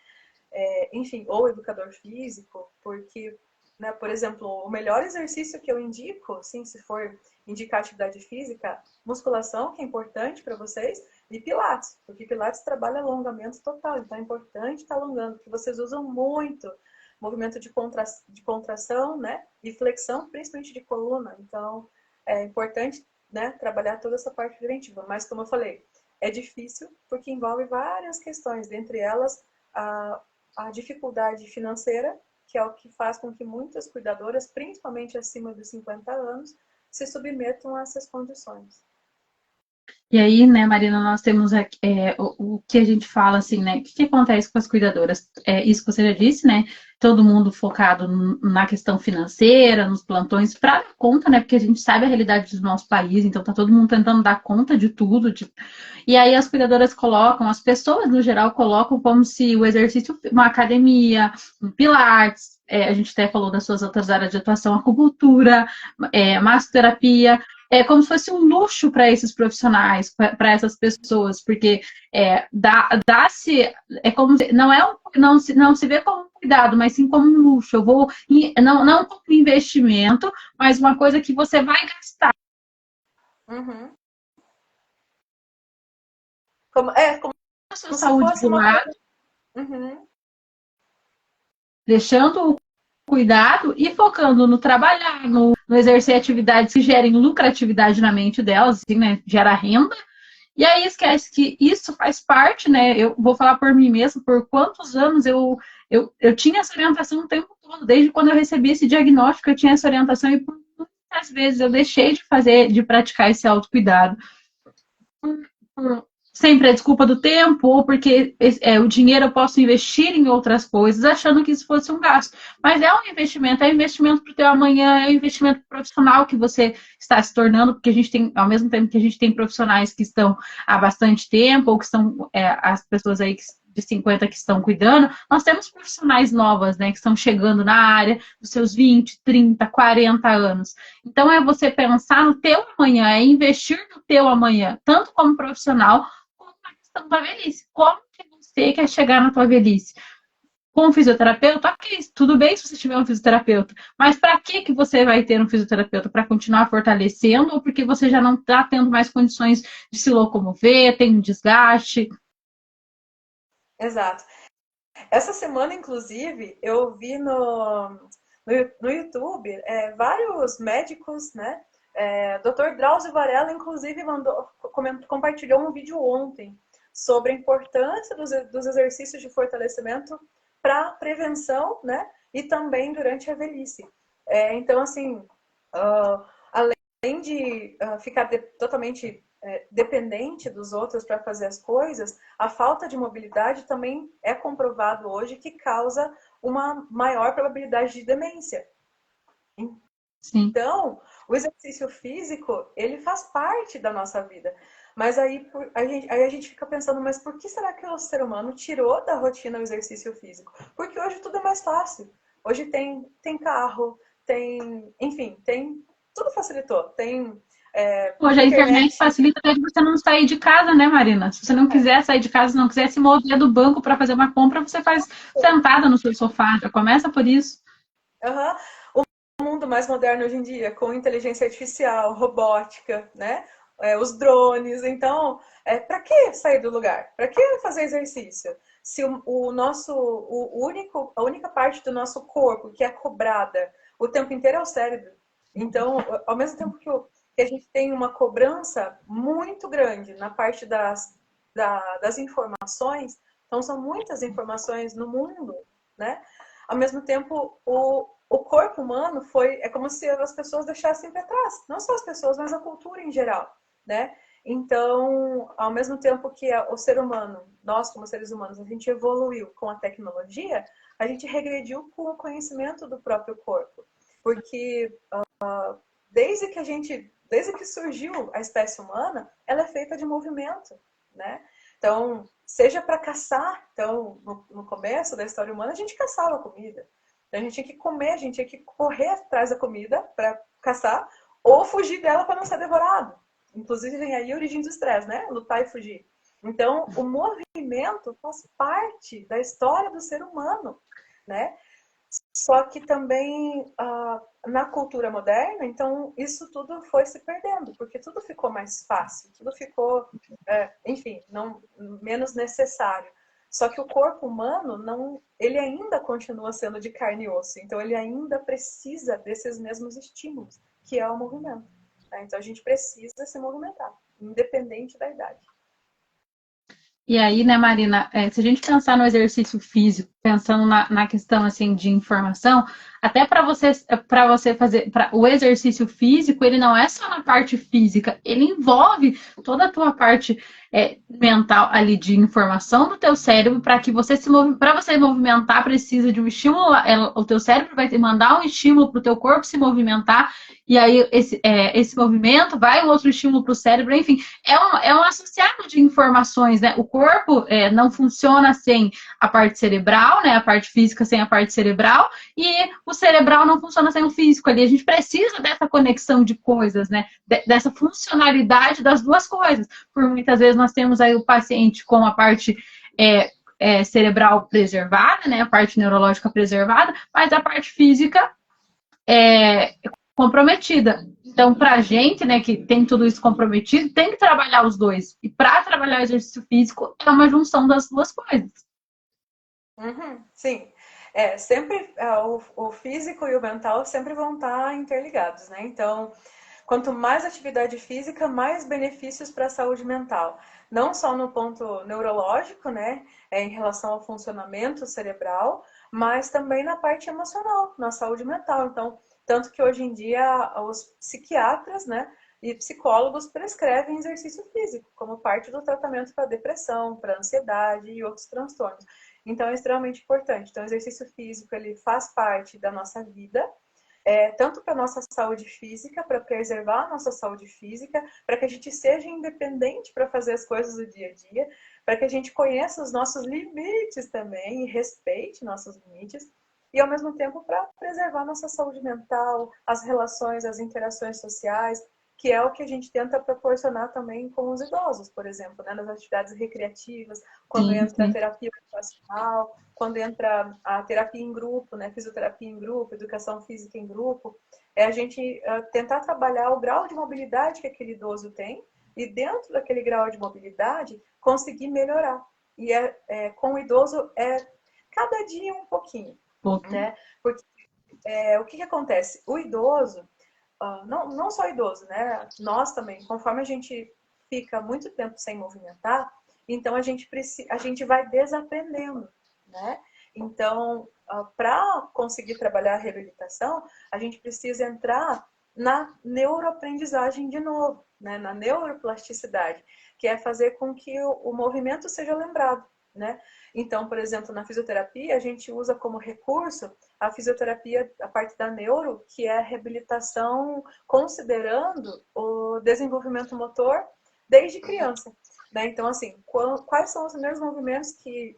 Enfim, ou educador físico, porque, né, por exemplo, o melhor exercício que eu indico, assim, se for indicar atividade física, musculação, que é importante para vocês, e pilates, porque pilates trabalha alongamento total, então é importante estar alongando, porque vocês usam muito movimento de contração, né, e flexão, principalmente de coluna, então é importante, né, trabalhar toda essa parte preventiva, mas como eu falei, é difícil porque envolve várias questões, dentre elas a dificuldade financeira, que é o que faz com que muitas cuidadoras, principalmente acima dos 50 anos, se submetam a essas condições. E aí, né, Marina, nós temos o que a gente fala assim, né? O que acontece com as cuidadoras? Isso que você já disse, né? Todo mundo focado na questão financeira, nos plantões, para dar conta, né? Porque a gente sabe a realidade do nosso país, então tá todo mundo tentando dar conta de tudo. E aí as cuidadoras colocam, as pessoas no geral colocam como se o exercício, uma academia, um pilates, a gente até falou das suas outras áreas de atuação, acupuntura, massoterapia, é como se fosse um luxo para esses profissionais, para essas pessoas, porque dá-se, como se, não se vê como um cuidado, mas sim como um luxo. Eu vou, não como um investimento, mas uma coisa que você vai gastar. Uhum. Como A sua se saúde fosse do uma lado, coisa. Uhum. deixando o cuidado e focando no trabalhar, no exercer atividades que gerem lucratividade na mente delas, assim, né? Gera renda. E aí esquece que isso faz parte, né? Eu vou falar por mim mesma, por quantos anos eu tinha essa orientação o tempo todo, desde quando eu recebi esse diagnóstico, eu tinha essa orientação e por muitas vezes eu deixei de praticar esse autocuidado. Sempre é desculpa do tempo, ou porque o dinheiro eu posso investir em outras coisas, achando que isso fosse um gasto. Mas é um investimento para o teu amanhã, é um investimento profissional que você está se tornando, porque a gente tem, ao mesmo tempo que a gente tem profissionais que estão há bastante tempo, ou que são as pessoas aí de 50 que estão cuidando, nós temos profissionais novas, né, que estão chegando na área dos seus 20, 30, 40 anos. Então é você pensar no teu amanhã, é investir no teu amanhã, tanto como profissional, da velhice. Como que você quer chegar na tua velhice? Com um fisioterapeuta? Ok, tudo bem se você tiver um fisioterapeuta. Mas para que você vai ter um fisioterapeuta? Para continuar fortalecendo ou porque você já não está tendo mais condições de se locomover, tem um desgaste? Exato. Essa semana, inclusive, eu vi no YouTube vários médicos, né? Dr. Drauzio Varela, inclusive, compartilhou um vídeo ontem sobre a importância dos exercícios de fortalecimento para prevenção, né? E também durante a velhice. Então, assim, além de ficar totalmente dependente dos outros para fazer as coisas, a falta de mobilidade também é comprovado hoje que causa uma maior probabilidade de demência. Sim. Então, o exercício físico, ele faz parte da nossa vida. Mas aí a gente fica pensando, mas por que será que o ser humano tirou da rotina o exercício físico? Porque hoje tudo é mais fácil. Hoje tem carro, enfim, tudo facilitou. Hoje a internet facilita até de você não sair de casa, né, Marina? Se você não quiser sair de casa, não quiser se mover do banco para fazer uma compra, você faz sentada no seu sofá. Já começa por isso. Uhum. O mundo mais moderno hoje em dia, com inteligência artificial, robótica, né? Os drones. Então, para que sair do lugar? Para que fazer exercício? Se a única parte do nosso corpo que é cobrada o tempo inteiro é o cérebro. Então, ao mesmo tempo que a gente tem uma cobrança muito grande na parte das informações, então são muitas informações no mundo, né? Ao mesmo tempo, o corpo humano é como se as pessoas deixassem para trás. Não só as pessoas, mas a cultura em geral, né? Então, ao mesmo tempo que o ser humano, nós como seres humanos, a gente evoluiu com a tecnologia, a gente regrediu com o conhecimento do próprio corpo. Porque desde que surgiu a espécie humana, ela é feita de movimento, né? Então, seja para caçar, então, no começo da história humana, a gente caçava comida. Então, a gente tinha que comer, a gente tinha que correr atrás da comida para caçar, ou fugir dela para não ser devorado. Inclusive, vem aí a origem do estresse, né? Lutar e fugir. Então, o movimento faz parte da história do ser humano, né? Só que também na cultura moderna, então isso tudo foi se perdendo, porque tudo ficou mais fácil, tudo ficou, enfim, menos necessário. Só que o corpo humano, ele ainda continua sendo de carne e osso, então ele ainda precisa desses mesmos estímulos, que é o movimento. Né? Então a gente precisa se movimentar, independente da idade. E aí, né, Marina, se a gente pensar no exercício físico, pensando na questão assim de informação, até para você fazer o exercício físico, ele não é só na parte física, ele envolve toda a tua parte mental ali de informação do teu cérebro para que você para você movimentar precisa de um estímulo, o teu cérebro vai te mandar um estímulo para o teu corpo se movimentar e aí esse movimento vai um outro estímulo para o cérebro, enfim, é um associado de informações, né? O corpo não funciona sem a parte cerebral, né? A parte física sem a parte cerebral, e o cerebral não funciona sem o físico ali. A gente precisa dessa conexão de coisas, né? Dessa funcionalidade das duas coisas. Por muitas vezes nós temos aí o paciente com a parte cerebral preservada, né? A parte neurológica preservada, mas a parte física comprometida. Então, para a gente, né, que tem tudo isso comprometido, tem que trabalhar os dois. E para trabalhar o exercício físico, é uma junção das duas coisas. Uhum, sim. Sempre o físico e o mental sempre vão estar interligados, né? Então, quanto mais atividade física, mais benefícios para a saúde mental. Não só no ponto neurológico, né? Em relação ao funcionamento cerebral, mas também na parte emocional, na saúde mental. Então, tanto que hoje em dia os psiquiatras, né, e psicólogos prescrevem exercício físico como parte do tratamento para depressão, para ansiedade e outros transtornos. Então, é extremamente importante. Então, o exercício físico, ele faz parte da nossa vida, tanto para a nossa saúde física, para preservar a nossa saúde física, para que a gente seja independente para fazer as coisas do dia a dia, para que a gente conheça os nossos limites também e respeite nossos limites, e ao mesmo tempo para preservar nossa saúde mental, as relações, as interações sociais, que é o que a gente tenta proporcionar também com os idosos, por exemplo, né, nas atividades recreativas, quando entra a terapia ocupacional, quando entra a terapia em grupo, né, fisioterapia em grupo, educação física em grupo, a gente tentar trabalhar o grau de mobilidade que aquele idoso tem e dentro daquele grau de mobilidade conseguir melhorar. E com o idoso cada dia um pouquinho, né? Porque o que acontece? O idoso, não só o idoso, né? Nós também, conforme a gente fica muito tempo sem movimentar, então a gente vai desaprendendo, né? Então, para conseguir trabalhar a reabilitação, a gente precisa entrar na neuroaprendizagem de novo, né? Na neuroplasticidade, que é fazer com que o movimento seja lembrado, né? Então, por exemplo, na fisioterapia, a gente usa como recurso a fisioterapia, a parte da neuro, que é a reabilitação considerando o desenvolvimento motor desde criança. Né? Então, assim, quais são os primeiros movimentos que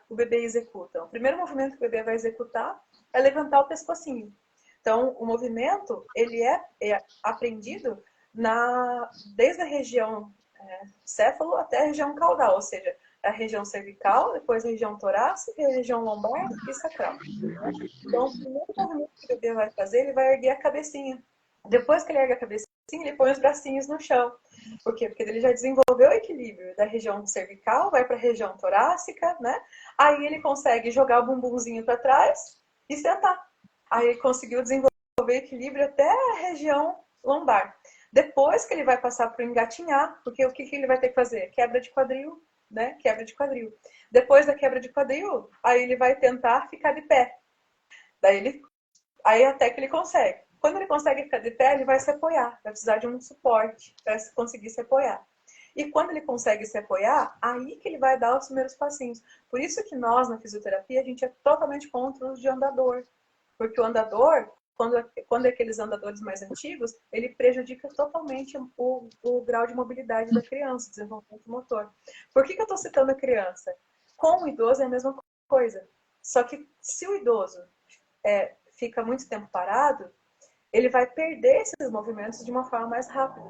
o bebê executa? O primeiro movimento que o bebê vai executar é levantar o pescocinho. Então, o movimento, ele é aprendido desde a região céfalo até a região caudal, ou seja, a região cervical, depois a região torácica, a região lombar e sacral. Né? Então, o primeiro movimento que o bebê vai fazer, ele vai erguer a cabecinha. Depois que ele ergue a cabecinha, ele põe os bracinhos no chão. Por quê? Porque ele já desenvolveu o equilíbrio da região cervical, vai para a região torácica, né? Aí ele consegue jogar o bumbumzinho para trás e sentar. Aí ele conseguiu desenvolver equilíbrio até a região lombar. Depois que ele vai passar para o engatinhar, porque o que ele vai ter que fazer? Quebra de quadril, né? Quebra de quadril. Depois da quebra de quadril, aí ele vai tentar ficar de pé. Aí até que ele consegue. Quando ele consegue ficar de pé, ele vai se apoiar. Vai precisar de um suporte para conseguir se apoiar. E quando ele consegue se apoiar, aí que ele vai dar os primeiros passinhos. Por isso que nós, na fisioterapia, a gente é totalmente contra o uso de andador. Porque o andador, quando é aqueles andadores mais antigos, ele prejudica totalmente o grau de mobilidade da criança, o desenvolvimento motor. Por que eu estou citando a criança? Com o idoso é a mesma coisa. Só que se o idoso fica muito tempo parado, ele vai perder esses movimentos de uma forma mais rápida.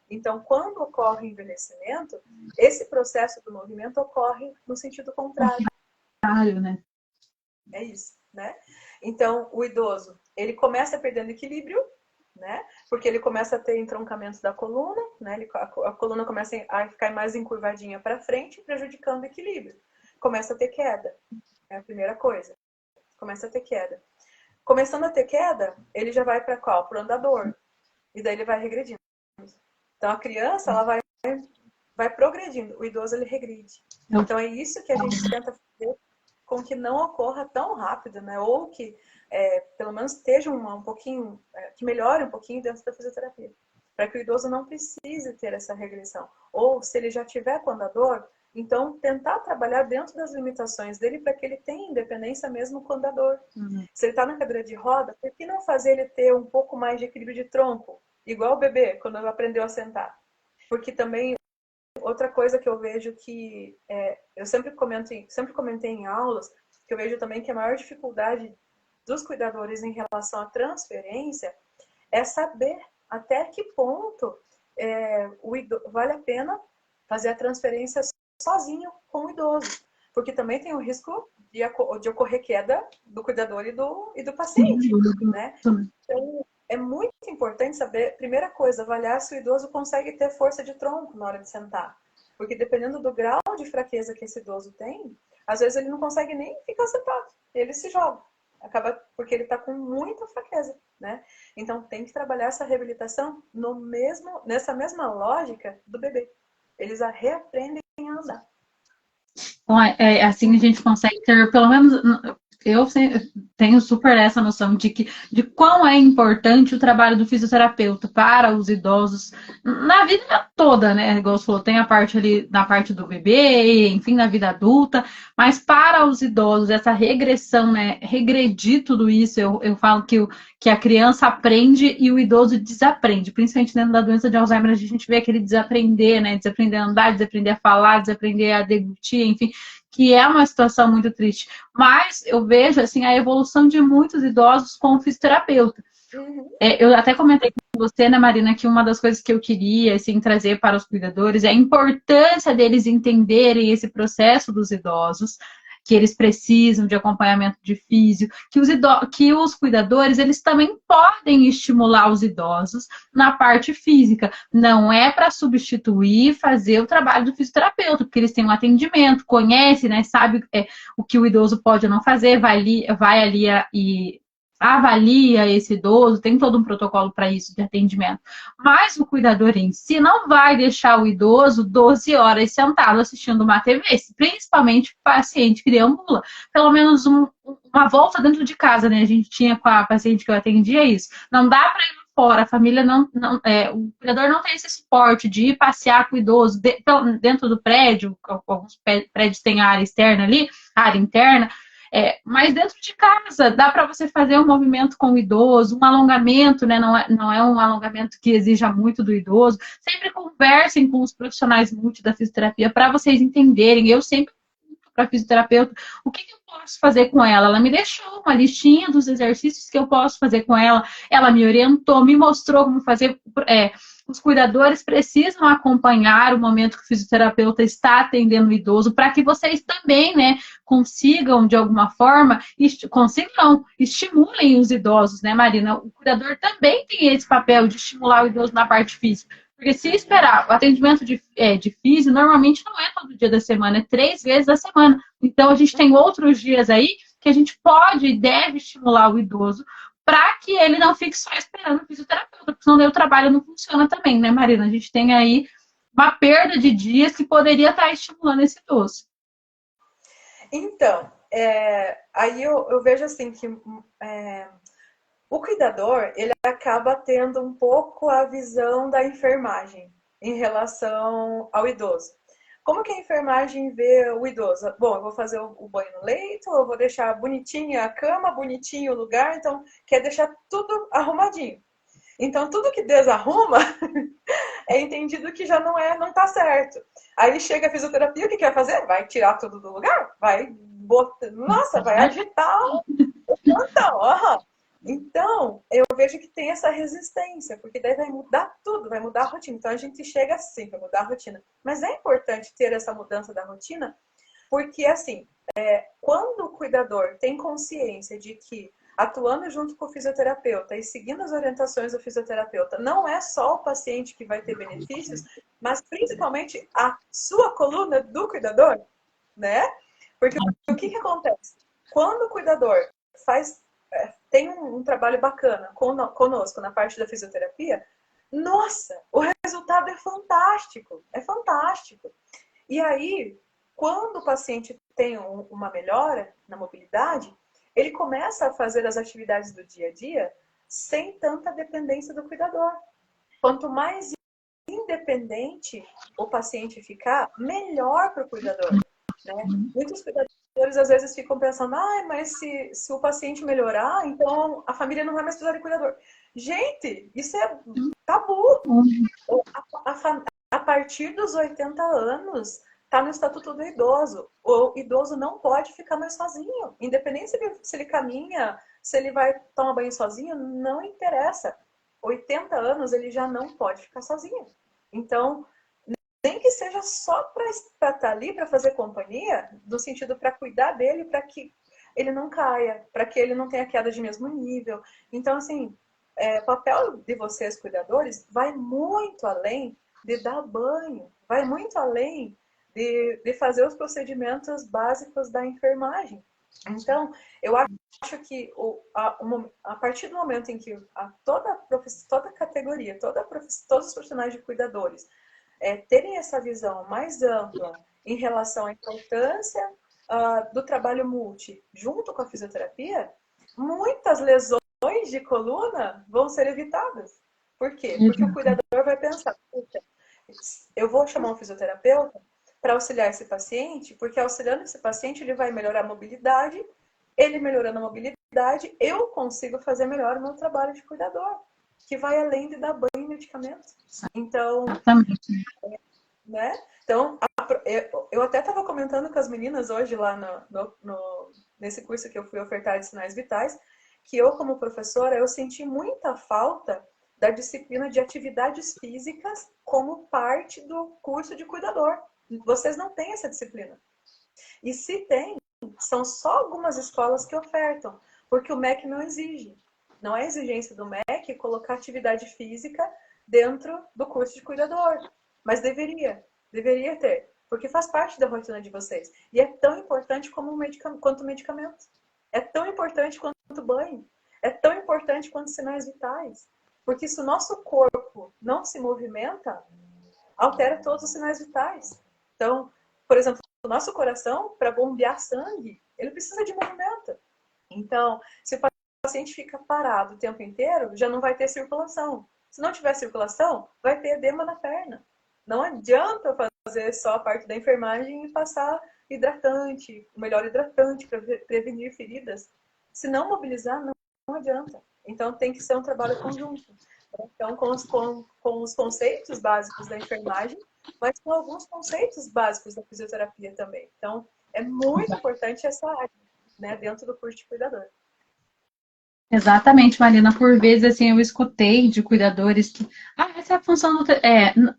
Então, quando ocorre o envelhecimento, esse processo do movimento ocorre no sentido contrário. Né? É isso, né? Então, o idoso, ele começa perdendo equilíbrio, né? Porque ele começa a ter entroncamento da coluna, né? A coluna começa a ficar mais encurvadinha para frente, prejudicando o equilíbrio. Começa a ter queda, é a primeira coisa. Começa a ter queda. Começando a ter queda, ele já vai para qual? Para o andador. E daí ele vai regredindo. Então, a criança, ela vai progredindo. O idoso, ele regride. Então, é isso que a gente tenta fazer com que não ocorra tão rápido, né? Ou que, pelo menos, esteja um pouquinho, que melhore um pouquinho dentro da fisioterapia. Para que o idoso não precise ter essa regressão. Ou, se ele já tiver com andador, então, tentar trabalhar dentro das limitações dele para que ele tenha independência mesmo com o andador. Se ele está na cadeira de roda, por que não fazer ele ter um pouco mais de equilíbrio de tronco? Igual o bebê, quando ele aprendeu a sentar. Porque também, outra coisa que eu vejo que... eu sempre comentei em aulas, que eu vejo também que a maior dificuldade dos cuidadores em relação à transferência é saber até que ponto vale a pena fazer a transferência sozinho com o idoso. Porque também tem o risco de ocorrer queda do cuidador e do paciente. Né? Então, é muito importante saber, primeira coisa, avaliar se o idoso consegue ter força de tronco na hora de sentar. Porque dependendo do grau de fraqueza que esse idoso tem, às vezes ele não consegue nem ficar sentado. Ele se joga. Acaba porque ele está com muita fraqueza. Né? Então, tem que trabalhar essa reabilitação nessa mesma lógica do bebê. Eles reaprendem a andar. Então, assim a gente consegue ter, pelo menos, eu tenho super essa noção de quão é importante o trabalho do fisioterapeuta para os idosos na vida toda, né? Igual você falou, tem a parte ali, na parte do bebê, enfim, na vida adulta, mas para os idosos, essa regressão, né? Regredir tudo isso, eu falo que a criança aprende e o idoso desaprende, principalmente dentro da doença de Alzheimer, a gente vê aquele desaprender, né? Desaprender a andar, desaprender a falar, desaprender a deglutir, enfim, que é uma situação muito triste. Mas eu vejo assim a evolução de muitos idosos com o fisioterapeuta. Eu até comentei com você, né, Marina, que uma das coisas que eu queria assim, trazer para os cuidadores é a importância deles entenderem esse processo dos idosos, que eles precisam de acompanhamento de físio, que os cuidadores, eles também podem estimular os idosos na parte física. Não é para substituir, fazer o trabalho do fisioterapeuta, porque eles têm um atendimento, conhecem, né, sabe o que o idoso pode ou não fazer, vai ali e avalia esse idoso, tem todo um protocolo para isso de atendimento. Mas o cuidador em si não vai deixar o idoso 12 horas sentado assistindo uma TV, principalmente o paciente que deambula. Pelo menos uma volta dentro de casa, né? A gente tinha com a paciente que eu atendia isso. Não dá para ir fora, a família o cuidador não tem esse suporte de ir passear com o idoso dentro do prédio, alguns prédios têm área externa ali, área interna, mas dentro de casa dá para você fazer um movimento com o idoso, um alongamento, né? Não é um alongamento que exija muito do idoso. Sempre conversem com os profissionais multi da fisioterapia para vocês entenderem. Eu sempre para a fisioterapeuta, o que eu posso fazer com ela? Ela me deixou uma listinha dos exercícios que eu posso fazer com ela, ela me orientou, me mostrou como fazer. Os cuidadores precisam acompanhar o momento que o fisioterapeuta está atendendo o idoso, para que vocês também, né, consigam, de alguma forma, estimulem os idosos, né, Marina? O cuidador também tem esse papel de estimular o idoso na parte física. Porque se esperar, o atendimento de físio normalmente não é todo dia da semana, é 3 vezes a semana. Então, a gente tem outros dias aí que a gente pode e deve estimular o idoso para que ele não fique só esperando o fisioterapeuta, porque senão daí o trabalho não funciona também, né, Marina? A gente tem aí uma perda de dias que poderia estar estimulando esse idoso. Então, aí eu vejo assim que o cuidador, ele acaba tendo um pouco a visão da enfermagem em relação ao idoso. Como que a enfermagem vê o idoso? Bom, eu vou fazer o banho no leito, eu vou deixar bonitinha a cama, bonitinho o lugar, então quer deixar tudo arrumadinho. Então, tudo que desarruma é entendido que já não tá certo. Aí chega a fisioterapia, o que quer fazer? Vai tirar tudo do lugar? Vai botar, nossa, vai agitar o plantão. Então, eu vejo que tem essa resistência, porque daí vai mudar tudo, vai mudar a rotina. Então, a gente chega assim, vai mudar a rotina. Mas é importante ter essa mudança da rotina, porque, assim, quando o cuidador tem consciência de que atuando junto com o fisioterapeuta e seguindo as orientações do fisioterapeuta, não é só o paciente que vai ter benefícios, mas principalmente a sua coluna do cuidador, né? Porque o que acontece? Quando o cuidador tem um trabalho bacana conosco na parte da fisioterapia, nossa, o resultado é fantástico, é fantástico. E aí, quando o paciente tem uma melhora na mobilidade, ele começa a fazer as atividades do dia a dia sem tanta dependência do cuidador. Quanto mais independente o paciente ficar, melhor para o cuidador. Né? Muitos cuidadores às vezes ficam pensando, mas se o paciente melhorar, então a família não vai mais precisar de cuidador. Gente, isso é tabu. A partir dos 80 anos, está no Estatuto do Idoso. O idoso não pode ficar mais sozinho. Independente se ele caminha, se ele vai tomar banho sozinho, não interessa. 80 anos ele já não pode ficar sozinho. Então, nem que seja só para estar ali, para fazer companhia, no sentido para cuidar dele, para que ele não caia, para que ele não tenha queda de mesmo nível. Então, assim, o papel de vocês, cuidadores, vai muito além de dar banho, vai muito além de fazer os procedimentos básicos da enfermagem. Então, eu acho que a partir do momento em que toda categoria, todos os profissionais de cuidadores terem essa visão mais ampla em relação à importância do trabalho multi junto com a fisioterapia, muitas lesões de coluna vão ser evitadas. Por quê? Porque o cuidador vai pensar, eu vou chamar um fisioterapeuta para auxiliar esse paciente, porque auxiliando esse paciente ele vai melhorar a mobilidade, ele melhorando a mobilidade, eu consigo fazer melhor o meu trabalho de cuidador, que vai além de dar banho e medicamento. Então, né? Então, eu até estava comentando com as meninas hoje lá nesse curso que eu fui ofertar de sinais vitais, que eu, como professora, eu senti muita falta da disciplina de atividades físicas como parte do curso de cuidador. Vocês não têm essa disciplina. E se tem, são só algumas escolas que ofertam, porque o MEC não exige. Não é exigência do MEC colocar atividade física dentro do curso de cuidador. Mas deveria ter, porque faz parte da rotina de vocês. E é tão importante quanto o medicamento. É tão importante quanto o banho. é tão importante quanto sinais vitais. Porque se o nosso corpo não se movimenta, altera todos os sinais vitais. Então, por exemplo, o nosso coração, para bombear sangue, ele precisa de movimento. Então, se o paciente fica parado o tempo inteiro, já não vai ter circulação. Se não tiver circulação, vai ter edema na perna. Não adianta fazer só a parte da enfermagem e passar hidratante, o melhor hidratante para prevenir feridas. Se não mobilizar, não adianta. Então, tem que ser um trabalho conjunto. Então, com os conceitos básicos da enfermagem, mas com alguns conceitos básicos da fisioterapia também. Então, é muito importante essa área, né, dentro do curso de cuidador. Exatamente, Marina. Por vezes, assim, eu escutei de cuidadores que essa é a função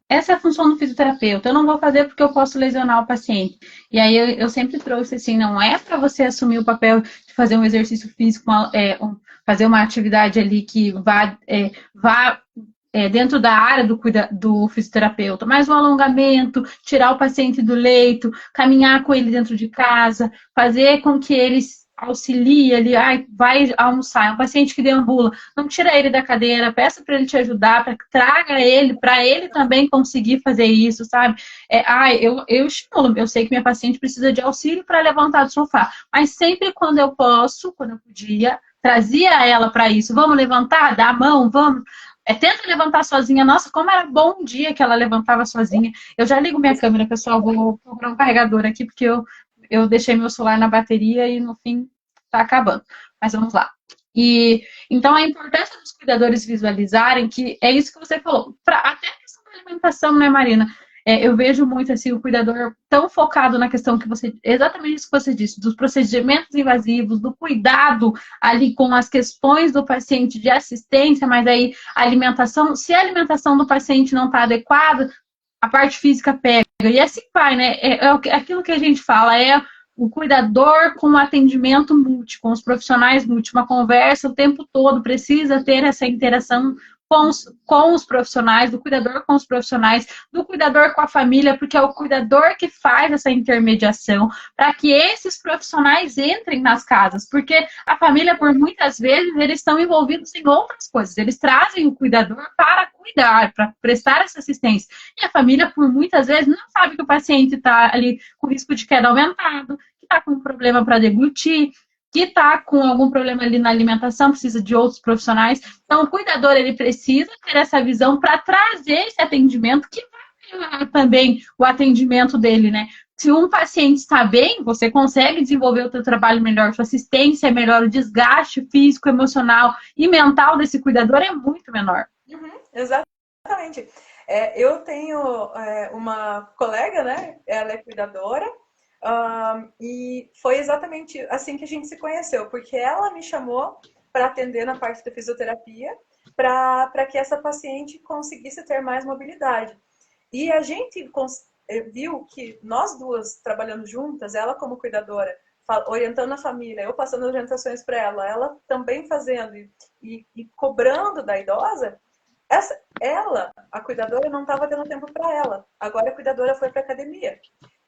essa é a função do fisioterapeuta. Eu não vou fazer porque eu posso lesionar o paciente. E aí eu sempre trouxe assim, não é para você assumir o papel de fazer um exercício físico, fazer uma atividade ali que vá dentro da área do fisioterapeuta, mas um alongamento, tirar o paciente do leito, caminhar com ele dentro de casa, fazer com que eles auxilia ele, vai almoçar, é um paciente que deambula, não tira ele da cadeira, peça para ele te ajudar, traga ele, para ele também conseguir fazer isso, sabe? Eu estimulo, eu sei que minha paciente precisa de auxílio para levantar do sofá, mas sempre quando eu posso, quando eu podia, trazia ela para isso, vamos levantar, dá a mão, vamos. Tenta levantar sozinha. Nossa, como era bom um dia que ela levantava sozinha. Eu já ligo minha câmera, pessoal, vou procurar um carregador aqui, porque eu deixei meu celular na bateria e no fim tá acabando. Mas vamos lá. E então a importância dos cuidadores visualizarem que é isso que você falou. Até a questão da alimentação, né, Marina? Eu vejo muito assim o cuidador tão focado na questão que exatamente isso que você disse, dos procedimentos invasivos, do cuidado ali com as questões do paciente de assistência, mas aí a alimentação, se a alimentação do paciente não está adequada, a parte física pega. E assim vai, né? Aquilo que a gente fala, o cuidador com atendimento multi, com os profissionais multi, uma conversa o tempo todo, precisa ter essa interação com os profissionais, do cuidador com os profissionais, do cuidador com a família, porque é o cuidador que faz essa intermediação para que esses profissionais entrem nas casas, porque a família, por muitas vezes, eles estão envolvidos em outras coisas, eles trazem o cuidador para cuidar, para prestar essa assistência, e a família, por muitas vezes, não sabe que o paciente está ali com risco de queda aumentado, que está com um problema para deglutir, que está com algum problema ali na alimentação, precisa de outros profissionais. Então, o cuidador, ele precisa ter essa visão para trazer esse atendimento que vai melhorar também o atendimento dele, né? Se um paciente está bem, você consegue desenvolver o seu trabalho melhor, sua assistência é melhor, o desgaste físico, emocional e mental desse cuidador é muito menor. Exatamente. Eu tenho uma colega, né? Ela é cuidadora, e foi exatamente assim que a gente se conheceu, porque ela me chamou para atender na parte da fisioterapia, para que essa paciente conseguisse ter mais mobilidade. E a gente viu que nós duas trabalhando juntas, ela como cuidadora, orientando a família, eu passando orientações para ela também fazendo e cobrando da idosa, a cuidadora, não estava tendo tempo para ela. Agora a cuidadora foi para academia.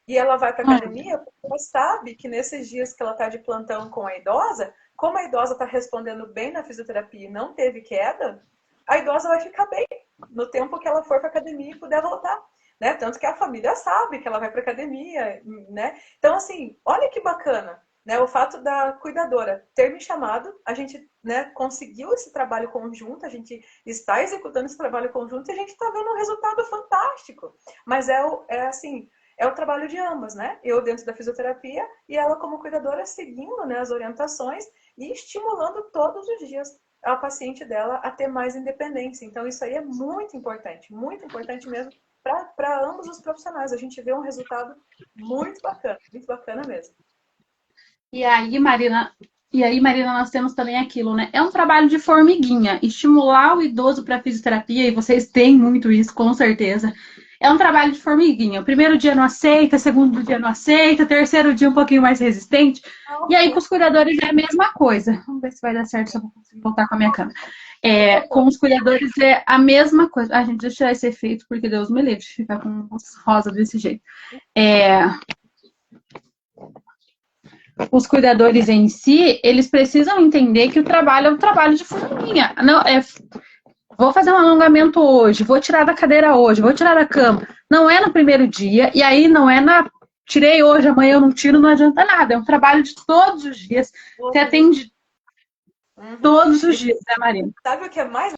E ela vai para academia porque ela sabe que nesses dias que ela está de plantão com a idosa, como a idosa está respondendo bem na fisioterapia e não teve queda, a idosa vai ficar bem no tempo que ela for para academia e puder voltar. Né? Tanto que a família sabe que ela vai para academia. Né? Então, assim, olha que bacana. Né? O fato da cuidadora ter me chamado, a gente, né, conseguiu esse trabalho conjunto, a gente está executando esse trabalho conjunto e a gente está vendo um resultado fantástico. Mas assim, é o trabalho de ambas, né? Eu dentro da fisioterapia e ela como cuidadora seguindo, né, as orientações e estimulando todos os dias a paciente dela a ter mais independência. Então isso aí é muito importante mesmo para ambos os profissionais. A gente vê um resultado muito bacana mesmo. E aí, Marina, nós temos também aquilo, né? É um trabalho de formiguinha, estimular o idoso para fisioterapia, e vocês têm muito isso, com certeza. É um trabalho de formiguinha. O primeiro dia não aceita, segundo dia não aceita, terceiro dia um pouquinho mais resistente. E aí, com os cuidadores é a mesma coisa. Vamos ver se vai dar certo, se eu vou conseguir voltar com a minha câmera. Com os cuidadores é a mesma coisa. Gente, deixa eu tirar esse efeito, porque Deus me livre de ficar com luz rosa desse jeito. os cuidadores em si, eles precisam entender que o trabalho é um trabalho de formiguinha. Não, vou fazer um alongamento hoje, vou tirar da cadeira hoje, vou tirar da cama. Não é no primeiro dia, e aí não é tirei hoje, amanhã eu não tiro, não adianta nada. É um trabalho de todos os dias. Você atende todos os dias, né, Marina? Sabe o que é mais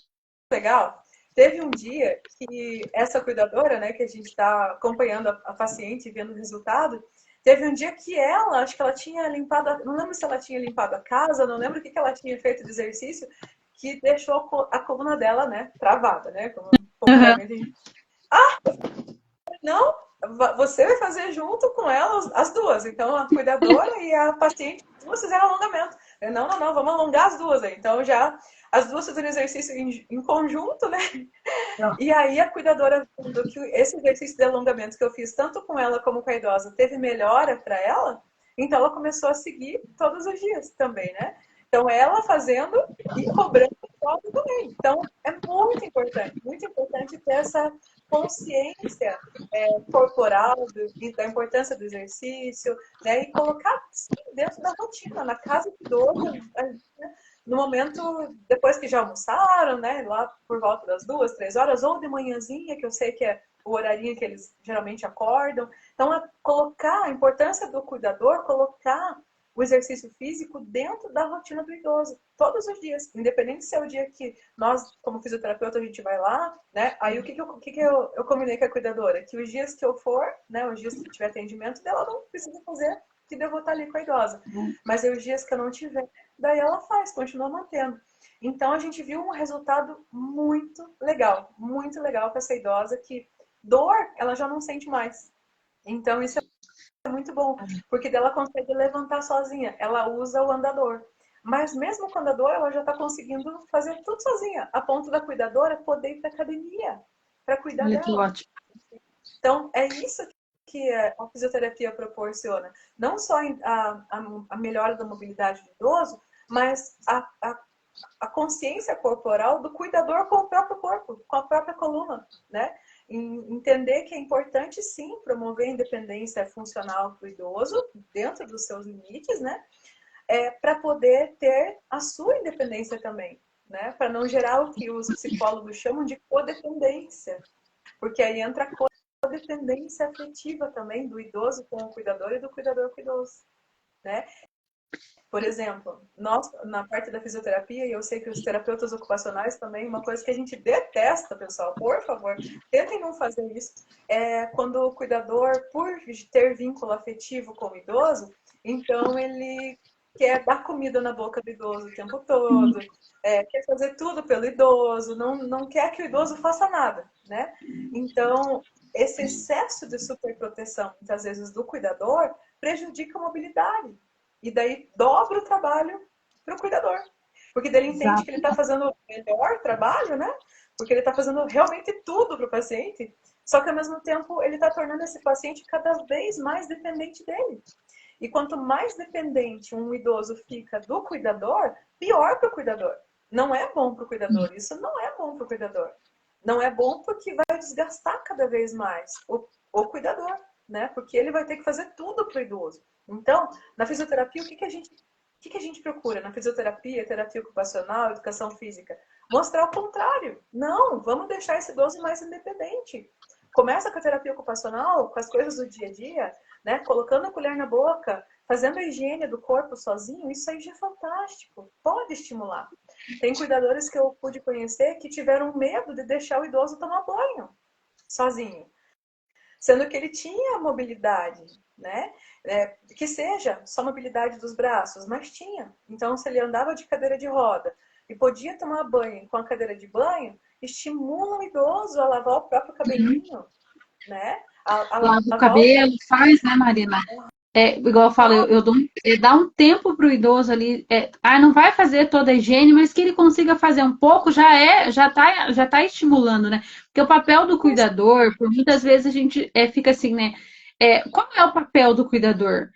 legal? Teve um dia que essa cuidadora, né, que a gente está acompanhando a paciente, vendo o resultado, teve um dia que acho que ela tinha limpado, não lembro se ela tinha limpado a casa, não lembro o que ela tinha feito de exercício, que deixou a coluna dela, né, travada, né, como popularmente a gente... Não, você vai fazer junto com ela as duas. Então, a cuidadora e a paciente, as duas fizeram alongamento. Não, vamos alongar as duas aí. Então, já as duas fizeram exercício em conjunto, né? Não. E aí, a cuidadora, vendo que esse exercício de alongamento que eu fiz, tanto com ela como com a idosa, teve melhora para ela, então ela começou a seguir todos os dias também, né? Então, ela fazendo e cobrando também. Então, é muito importante ter essa consciência corporal da importância do exercício, né? E colocar sim, dentro da rotina, na casa do idoso, né? No momento, depois que já almoçaram, né? Lá por volta das 2, 3 horas, ou de manhãzinha, que eu sei que é o horarinho que eles geralmente acordam. Então, colocar a importância do cuidador, colocar o exercício físico dentro da rotina do idoso, todos os dias, independente se é o dia que nós, como fisioterapeuta, a gente vai lá, né? Aí o que eu combinei com a cuidadora? Que os dias que eu for, né, os dias que tiver atendimento dela, não precisa fazer, que eu vou estar ali com a idosa. Mas aí os dias que eu não tiver, daí ela faz, continua mantendo. Então a gente viu um resultado muito legal com essa idosa, que dor ela já não sente mais. Então isso é muito bom, porque dela consegue levantar sozinha, ela usa o andador. Mas mesmo com o andador, ela já está conseguindo fazer tudo sozinha, a ponto da cuidadora poder ir para academia, para cuidar dela. Ótimo. Então, é isso que a fisioterapia proporciona. Não só a melhora da mobilidade do idoso, mas a consciência corporal do cuidador com o próprio corpo, com a própria coluna, né? Entender que é importante, sim, promover a independência funcional para o idoso, dentro dos seus limites, né? Para poder ter a sua independência também, né? Para não gerar o que os psicólogos chamam de codependência, porque aí entra a codependência afetiva também do idoso com o cuidador e do cuidador com o idoso, né? Por exemplo, nós, na parte da fisioterapia, e eu sei que os terapeutas ocupacionais também, uma coisa que a gente detesta, pessoal, por favor, tentem não fazer isso, é quando o cuidador, por ter vínculo afetivo com o idoso, então ele quer dar comida na boca do idoso o tempo todo, quer fazer tudo pelo idoso, não quer que o idoso faça nada, né? Então, esse excesso de superproteção, muitas vezes, do cuidador, prejudica a mobilidade. E daí dobra o trabalho para o cuidador. Porque daí ele entende que ele está fazendo o melhor trabalho, né? Porque ele está fazendo realmente tudo para o paciente. Só que ao mesmo tempo ele está tornando esse paciente cada vez mais dependente dele. E quanto mais dependente um idoso fica do cuidador, pior para o cuidador. Não é bom para o cuidador. Isso não é bom para o cuidador. Não é bom porque vai desgastar cada vez mais o cuidador, né? Porque ele vai ter que fazer tudo para o idoso. Então, na fisioterapia, o que a gente procura? Na fisioterapia, terapia ocupacional, educação física? Mostrar o contrário. Não, vamos deixar esse idoso mais independente. Começa com a terapia ocupacional, com as coisas do dia a dia, né? Colocando a colher na boca, fazendo a higiene do corpo sozinho, isso aí já é fantástico. Pode estimular. Tem cuidadores que eu pude conhecer que tiveram medo de deixar o idoso tomar banho sozinho. Sendo que ele tinha mobilidade, né? Que seja só mobilidade dos braços, mas tinha. Então, se ele andava de cadeira de roda e podia tomar banho com a cadeira de banho, estimula o idoso a lavar o próprio cabelinho, né? Lava o cabelo, faz, né, Marina? Igual eu falo, dá um tempo para o idoso ali. Não vai fazer toda a higiene, mas que ele consiga fazer um pouco já tá estimulando, né? Porque o papel do cuidador, por muitas vezes a gente fica assim, né? Qual é o papel do cuidador?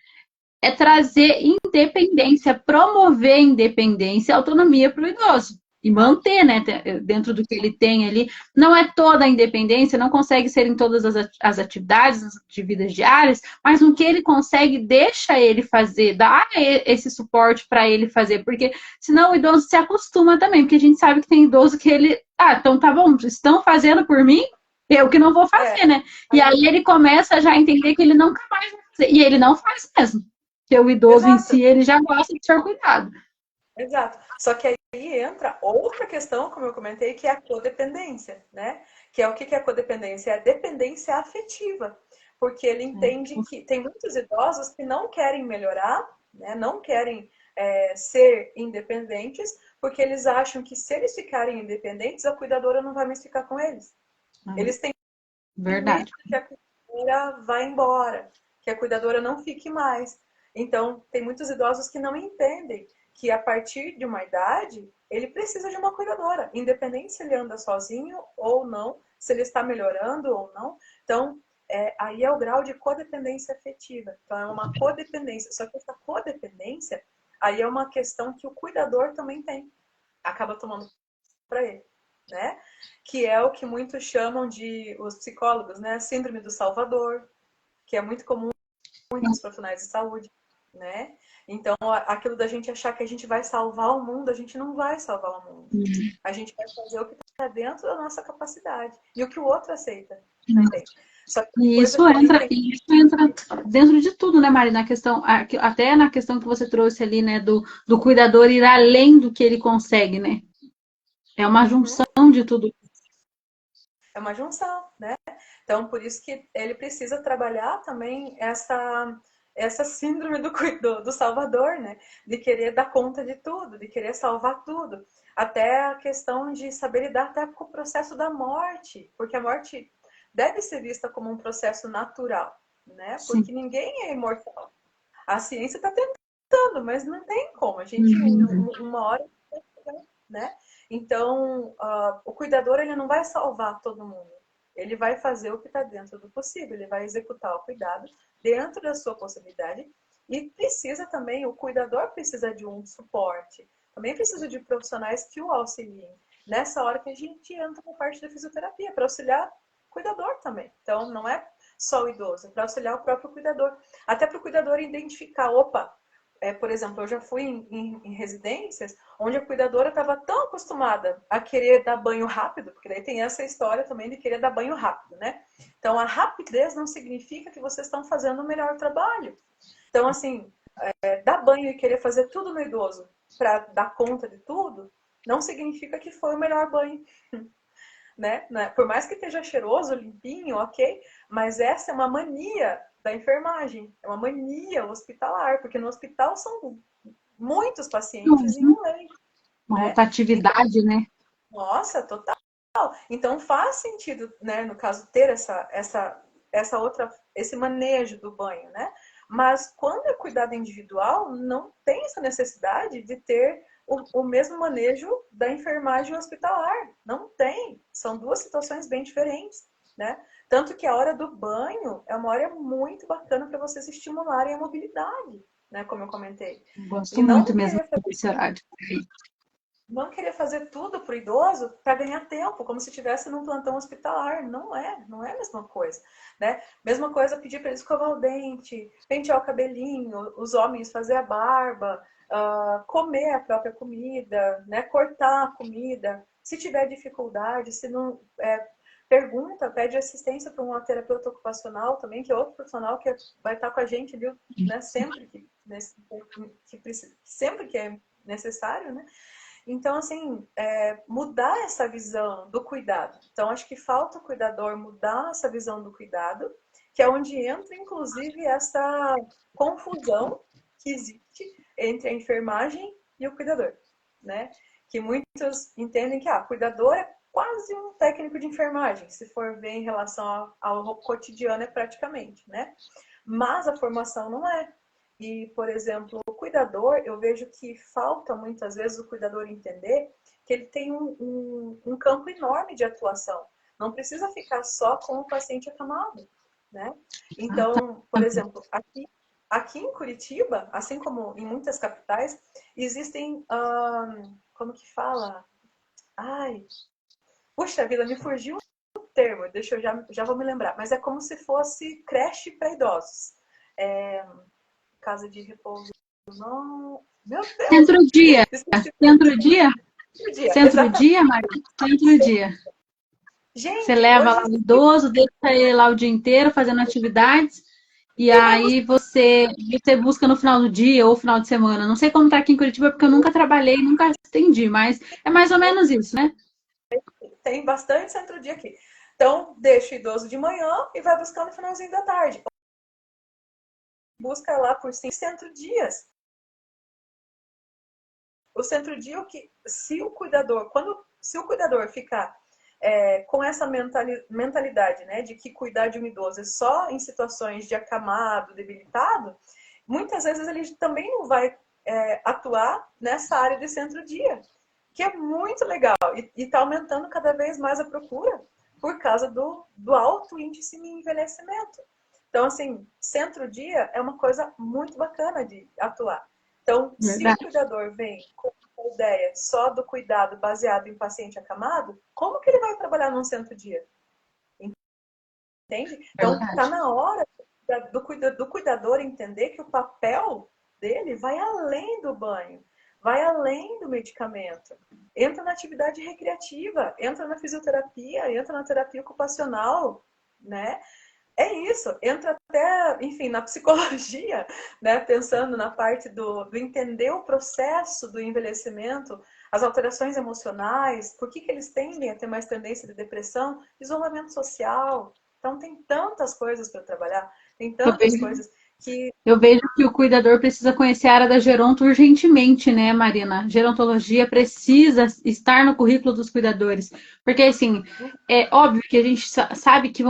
É trazer independência, promover independência e autonomia para o idoso. e manter, né, dentro do que ele tem ali. Não é toda a independência, não consegue ser em todas as atividades, as atividades diárias, mas no que ele consegue, deixa ele fazer, dá esse suporte para ele fazer, porque senão o idoso se acostuma também, porque a gente sabe que tem idoso que ele, então tá bom, estão fazendo por mim, eu que não vou fazer, né? E aí ele começa já a entender que ele nunca mais vai fazer, e ele não faz mesmo, porque o idoso em Exato. si, ele já gosta de ser cuidado. Exato. Só que aí entra outra questão, como eu comentei, que é a codependência, né? Que é o que é a codependência? É a dependência afetiva. Porque ele entende que tem muitos idosos que não querem melhorar, né? Não querem ser independentes, porque eles acham que se eles ficarem independentes, a cuidadora não vai mais ficar com eles. Eles têm Verdade. medo que a cuidadora vá embora, que a cuidadora não fique mais. Então, tem muitos idosos que não entendem que a partir de uma idade, ele precisa de uma cuidadora, independente se ele anda sozinho ou não, se ele está melhorando ou não. Então, aí é o grau de codependência afetiva. Então, é uma codependência. Só que essa codependência, aí é uma questão que o cuidador também tem. Acaba tomando para ele, né? Que é o que muitos chamam de, os psicólogos, né? Síndrome do Salvador, que é muito comum entre os profissionais de saúde, né? Então, aquilo da gente achar que a gente vai salvar o mundo, a gente não vai salvar o mundo. A gente vai fazer o que está dentro da nossa capacidade. E o que o outro aceita também. Só que E isso entra dentro de tudo, né, Mari? Na questão, até na questão que você trouxe ali, né, do cuidador ir além do que ele consegue, né? É uma junção de tudo. É uma junção, né? Então, por isso que ele precisa trabalhar também essa síndrome do Salvador, né? De querer dar conta de tudo, de querer salvar tudo. Até a questão de saber lidar até com o processo da morte, porque a morte deve ser vista como um processo natural, né? Sim. Porque ninguém é imortal. A ciência está tentando, mas não tem como. A gente, uma hora, né? Então, o cuidador, ele não vai salvar todo mundo. Ele vai fazer o que está dentro do possível, ele vai executar o cuidado dentro da sua possibilidade e precisa também, o cuidador precisa de um suporte, também precisa de profissionais que o auxiliem. Nessa hora que a gente entra na parte da fisioterapia, para auxiliar o cuidador também. Então, não é só o idoso, é para auxiliar o próprio cuidador. Até para o cuidador identificar, opa, por exemplo, eu já fui em residências onde a cuidadora estava tão acostumada a querer dar banho rápido, porque daí tem essa história também de querer dar banho rápido, né? Então, a rapidez não significa que vocês estão fazendo o melhor trabalho. Então, assim, dar banho e querer fazer tudo no idoso para dar conta de tudo, não significa que foi o melhor banho. Né? Por mais que esteja cheiroso, limpinho, ok, mas essa é uma mania da enfermagem, é uma mania hospitalar, porque no hospital são muitos pacientes em um leito. Uma Né? rotatividade, então, né? Nossa, total. Então faz sentido, né, no caso, ter esse manejo do banho, né? Mas quando é cuidado individual, não tem essa necessidade de ter o mesmo manejo da enfermagem hospitalar. Não tem. São duas situações bem diferentes, né? Tanto que a hora do banho é uma hora muito bacana para vocês estimularem a mobilidade, né? Como eu comentei. Gosto E muito não mesmo querer desse horário. não querer fazer tudo para o idoso para ganhar tempo, como se estivesse num plantão hospitalar. Não é a mesma coisa, né? Mesma coisa pedir para ele escovar o dente, pentear o cabelinho, os homens fazer a barba, comer a própria comida, né? Cortar a comida. Se tiver dificuldade, se não pergunta, pede assistência para um terapeuta ocupacional também, que é outro profissional que vai estar com a gente ali, né? Sempre que é necessário, né? Então, assim, mudar essa visão do cuidado. Então, acho que falta o cuidador mudar essa visão do cuidado, que é onde entra, inclusive, essa confusão que existe entre a enfermagem e o cuidador, né? Que muitos entendem que, cuidador é quase um técnico de enfermagem, se for ver em relação ao cotidiano, é praticamente, né? Mas a formação não é. E, por exemplo, o cuidador, eu vejo que falta muitas vezes o cuidador entender que ele tem um campo enorme de atuação. Não precisa ficar só com o paciente acamado, né? Então, por exemplo, aqui em Curitiba, assim como em muitas capitais, existem, como que fala? Ai, puxa vida, me fugiu o termo, deixa eu já vou me lembrar, mas é como se fosse creche para idosos. Casa de repouso, não. Meu Deus! Centro-dia. Centro-dia? Centro-dia, exatamente. Centro-dia, Maria? Centro-dia. Você Gente, leva lá hoje o idoso, deixa ele lá o dia inteiro fazendo atividades, e você vai aí você busca no final do dia ou final de semana. Não sei como tá aqui em Curitiba, porque eu nunca trabalhei, nunca atendi, mas é mais ou menos isso, né? tem bastante centro-dia aqui. Então, deixa o idoso de manhã e vai buscar no finalzinho da tarde. Busca lá por 5 centro-dias. O centro-dia, se o cuidador ficar com essa mentalidade, né, de que cuidar de um idoso é só em situações de acamado, debilitado, muitas vezes ele também não vai atuar nessa área de centro-dia, que é muito legal e está aumentando cada vez mais a procura por causa do alto índice de envelhecimento. Então, assim, centro-dia é uma coisa muito bacana de atuar. Então, se o Verdade. cuidador vem com a ideia só do cuidado baseado em paciente acamado, como que ele vai trabalhar num centro-dia? Entende? Então, está Verdade. na hora do cuidador entender que o papel dele vai além do banho, vai além do medicamento. Entra na atividade recreativa, entra na fisioterapia, entra na terapia ocupacional, né? É isso, entra até, enfim, na psicologia, né? Pensando na parte do entender o processo do envelhecimento, as alterações emocionais, por que eles tendem a ter mais tendência de depressão, isolamento social. Então, tem tantas coisas para trabalhar, tem Eu tantas vejo coisas que. Eu vejo que o cuidador precisa conhecer a área da geronto urgentemente, né, Marina? Gerontologia precisa estar no currículo dos cuidadores. Porque, assim, é óbvio que a gente sabe que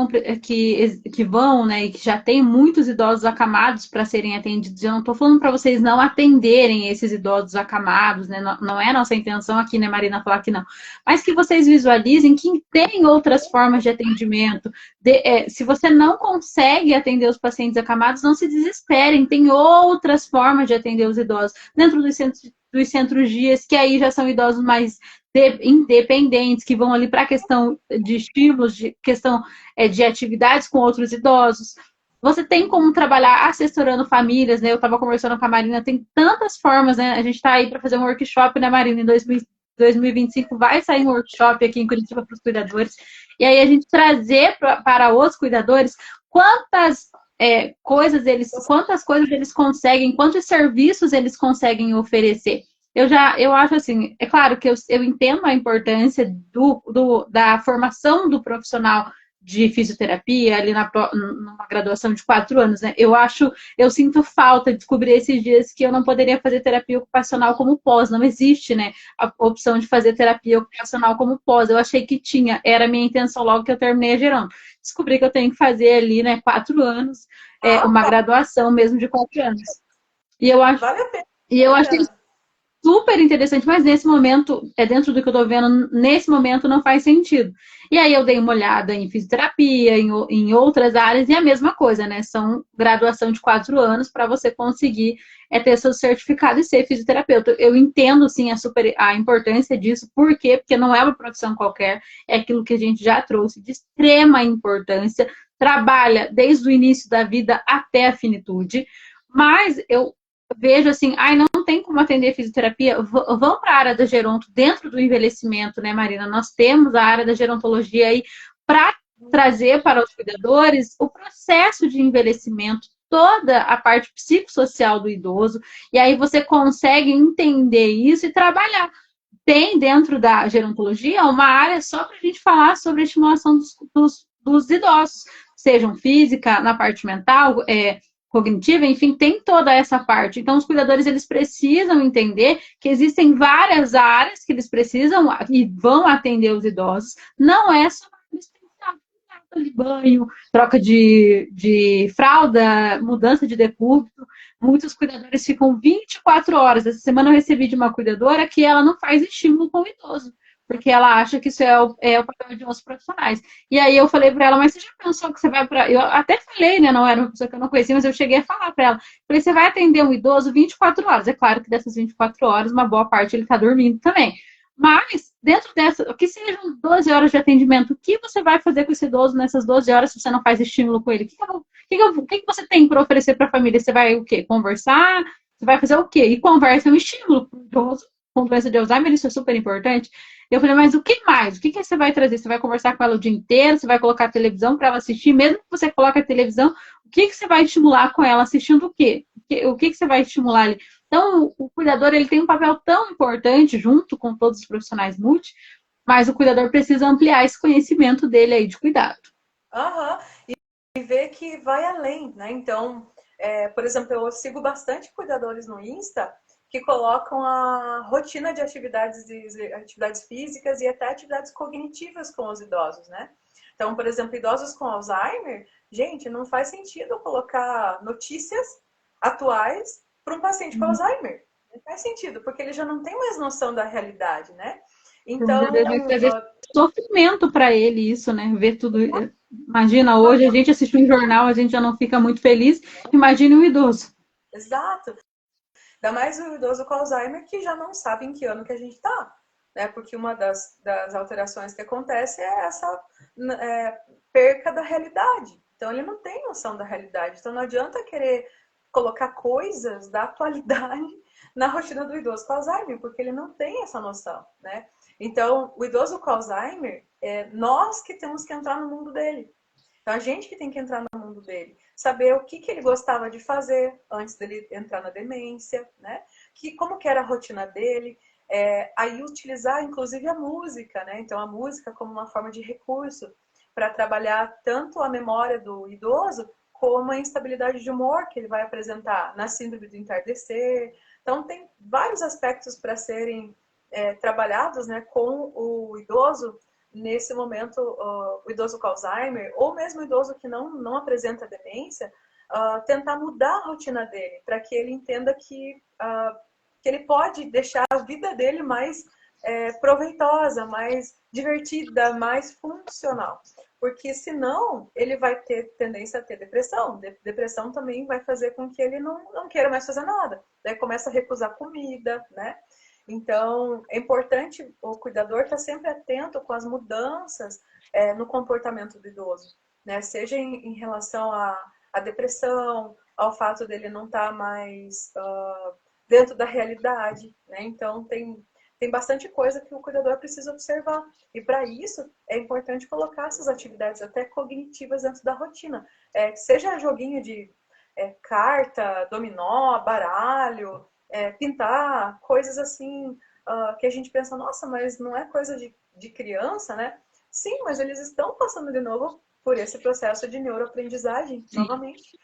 vão, né, e que já tem muitos idosos acamados para serem atendidos. Eu não estou falando para vocês não atenderem esses idosos acamados, né? Não, não é nossa intenção aqui, né, Marina, falar que não. Mas que vocês visualizem que tem outras formas de atendimento. Se você não consegue atender os pacientes acamados, não se desesperem. Tem outras formas de atender os idosos. Dentro dos centros dias, que aí já são idosos mais independentes, que vão ali para a questão de estímulos, de questão de atividades com outros idosos. Você tem como trabalhar assessorando famílias, né? Eu estava conversando com a Marina, tem tantas formas, né? A gente está aí para fazer um workshop, né, Marina? Em 2025 vai sair um workshop aqui em Curitiba para os cuidadores. E aí a gente trazer para os cuidadores quantas coisas eles conseguem, quantos serviços eles conseguem oferecer. Eu acho assim, é claro que eu entendo a importância da formação do profissional de fisioterapia ali numa graduação de 4 anos, né? Eu sinto falta de descobrir esses dias que eu não poderia fazer terapia ocupacional como pós, não existe, né? A opção de fazer terapia ocupacional como pós. Eu achei que tinha, era a minha intenção logo que eu terminei a geronto. Descobri que eu tenho que fazer ali, né, 4 anos, uma graduação mesmo de 4 anos. E eu acho, Vale a pena. e eu achei super interessante, mas nesse momento, dentro do que eu tô vendo, nesse momento não faz sentido. E aí eu dei uma olhada em fisioterapia, em outras áreas, e a mesma coisa, né? São graduação de 4 anos para você conseguir ter seu certificado e ser fisioterapeuta. Eu entendo, sim, a importância disso. Por quê? Porque não é uma profissão qualquer, é aquilo que a gente já trouxe de extrema importância, trabalha desde o início da vida até a finitude, mas eu vejo assim, não tem como atender fisioterapia, vão para a área da geronto dentro do envelhecimento, né, Marina? Nós temos a área da gerontologia aí para trazer para os cuidadores o processo de envelhecimento, toda a parte psicossocial do idoso, e aí você consegue entender isso e trabalhar. Tem dentro da gerontologia uma área só para a gente falar sobre a estimulação dos idosos, sejam física, na parte mental, cognitiva, enfim, tem toda essa parte. Então, os cuidadores, eles precisam entender que existem várias áreas que eles precisam e vão atender os idosos. Não é só banho, troca de fralda, mudança de decúbito. Muitos cuidadores ficam 24 horas. Essa semana eu recebi de uma cuidadora que ela não faz estímulo com o idoso, porque ela acha que isso é o papel de outros profissionais. E aí eu falei para ela, mas você já pensou que você vai para... Eu até falei, né, não era uma pessoa que eu não conhecia, mas eu cheguei a falar para ela. Falei, você vai atender um idoso 24 horas. É claro que dessas 24 horas, uma boa parte ele está dormindo também. Mas dentro dessa, que sejam 12 horas de atendimento, o que você vai fazer com esse idoso nessas 12 horas se você não faz estímulo com ele? O que você tem para oferecer para a família? Você vai o quê? Conversar? Você vai fazer o quê? E conversa é um estímulo para o idoso com doença de Alzheimer, isso é super importante. Eu falei, mas o que mais? O que você vai trazer? Você vai conversar com ela o dia inteiro? Você vai colocar a televisão para ela assistir? Mesmo que você coloque a televisão, o que você vai estimular com ela assistindo o quê? O que você vai estimular ali? Então, o cuidador ele tem um papel tão importante junto com todos os profissionais multi, mas o cuidador precisa ampliar esse conhecimento dele aí de cuidado. Aham. E ver que vai além, né? Então, por exemplo, eu sigo bastante cuidadores no Insta que colocam a rotina de atividades físicas e até atividades cognitivas com os idosos, né? Então, por exemplo, idosos com Alzheimer, gente, não faz sentido eu colocar notícias atuais para um paciente com Alzheimer. Não faz sentido, porque ele já não tem mais noção da realidade, né? Então, Vai trazer sofrimento para ele isso, né? Ver tudo. Imagina, hoje a gente assiste um jornal, a gente já não fica muito feliz. Imagine um idoso. Exato. Ainda mais o idoso com Alzheimer que já não sabe em que ano que a gente está, né? Porque uma das alterações que acontece é essa perca da realidade. Então ele não tem noção da realidade. Então não adianta querer colocar coisas da atualidade na rotina do idoso com Alzheimer, porque ele não tem essa noção, né? Então o idoso com Alzheimer, nós que temos que entrar no mundo dele. Então a gente que tem que entrar no mundo dele, saber o que ele gostava de fazer antes dele entrar na demência, né? Como que era a rotina dele, aí utilizar inclusive a música, né? Então a música como uma forma de recurso para trabalhar tanto a memória do idoso como a instabilidade de humor que ele vai apresentar na síndrome do entardecer. Então tem vários aspectos para serem trabalhados, né, com o idoso nesse momento, o idoso com Alzheimer, ou mesmo o idoso que não apresenta demência, tentar mudar a rotina dele, para que ele entenda que ele pode deixar a vida dele mais proveitosa, mais divertida, mais funcional. Porque senão ele vai ter tendência a ter depressão. Depressão também vai fazer com que ele não queira mais fazer nada. Daí começa a recusar comida, né? Então, é importante o cuidador estar sempre atento com as mudanças no comportamento do idoso, né? Seja em relação à depressão, ao fato dele não estar mais dentro da realidade, né? Então, tem bastante coisa que o cuidador precisa observar. E para isso, é importante colocar essas atividades até cognitivas dentro da rotina. Seja joguinho de carta, dominó, baralho, pintar, coisas assim que a gente pensa, nossa, mas não é coisa de criança, né? Sim, mas eles estão passando de novo por esse processo de neuroaprendizagem, novamente.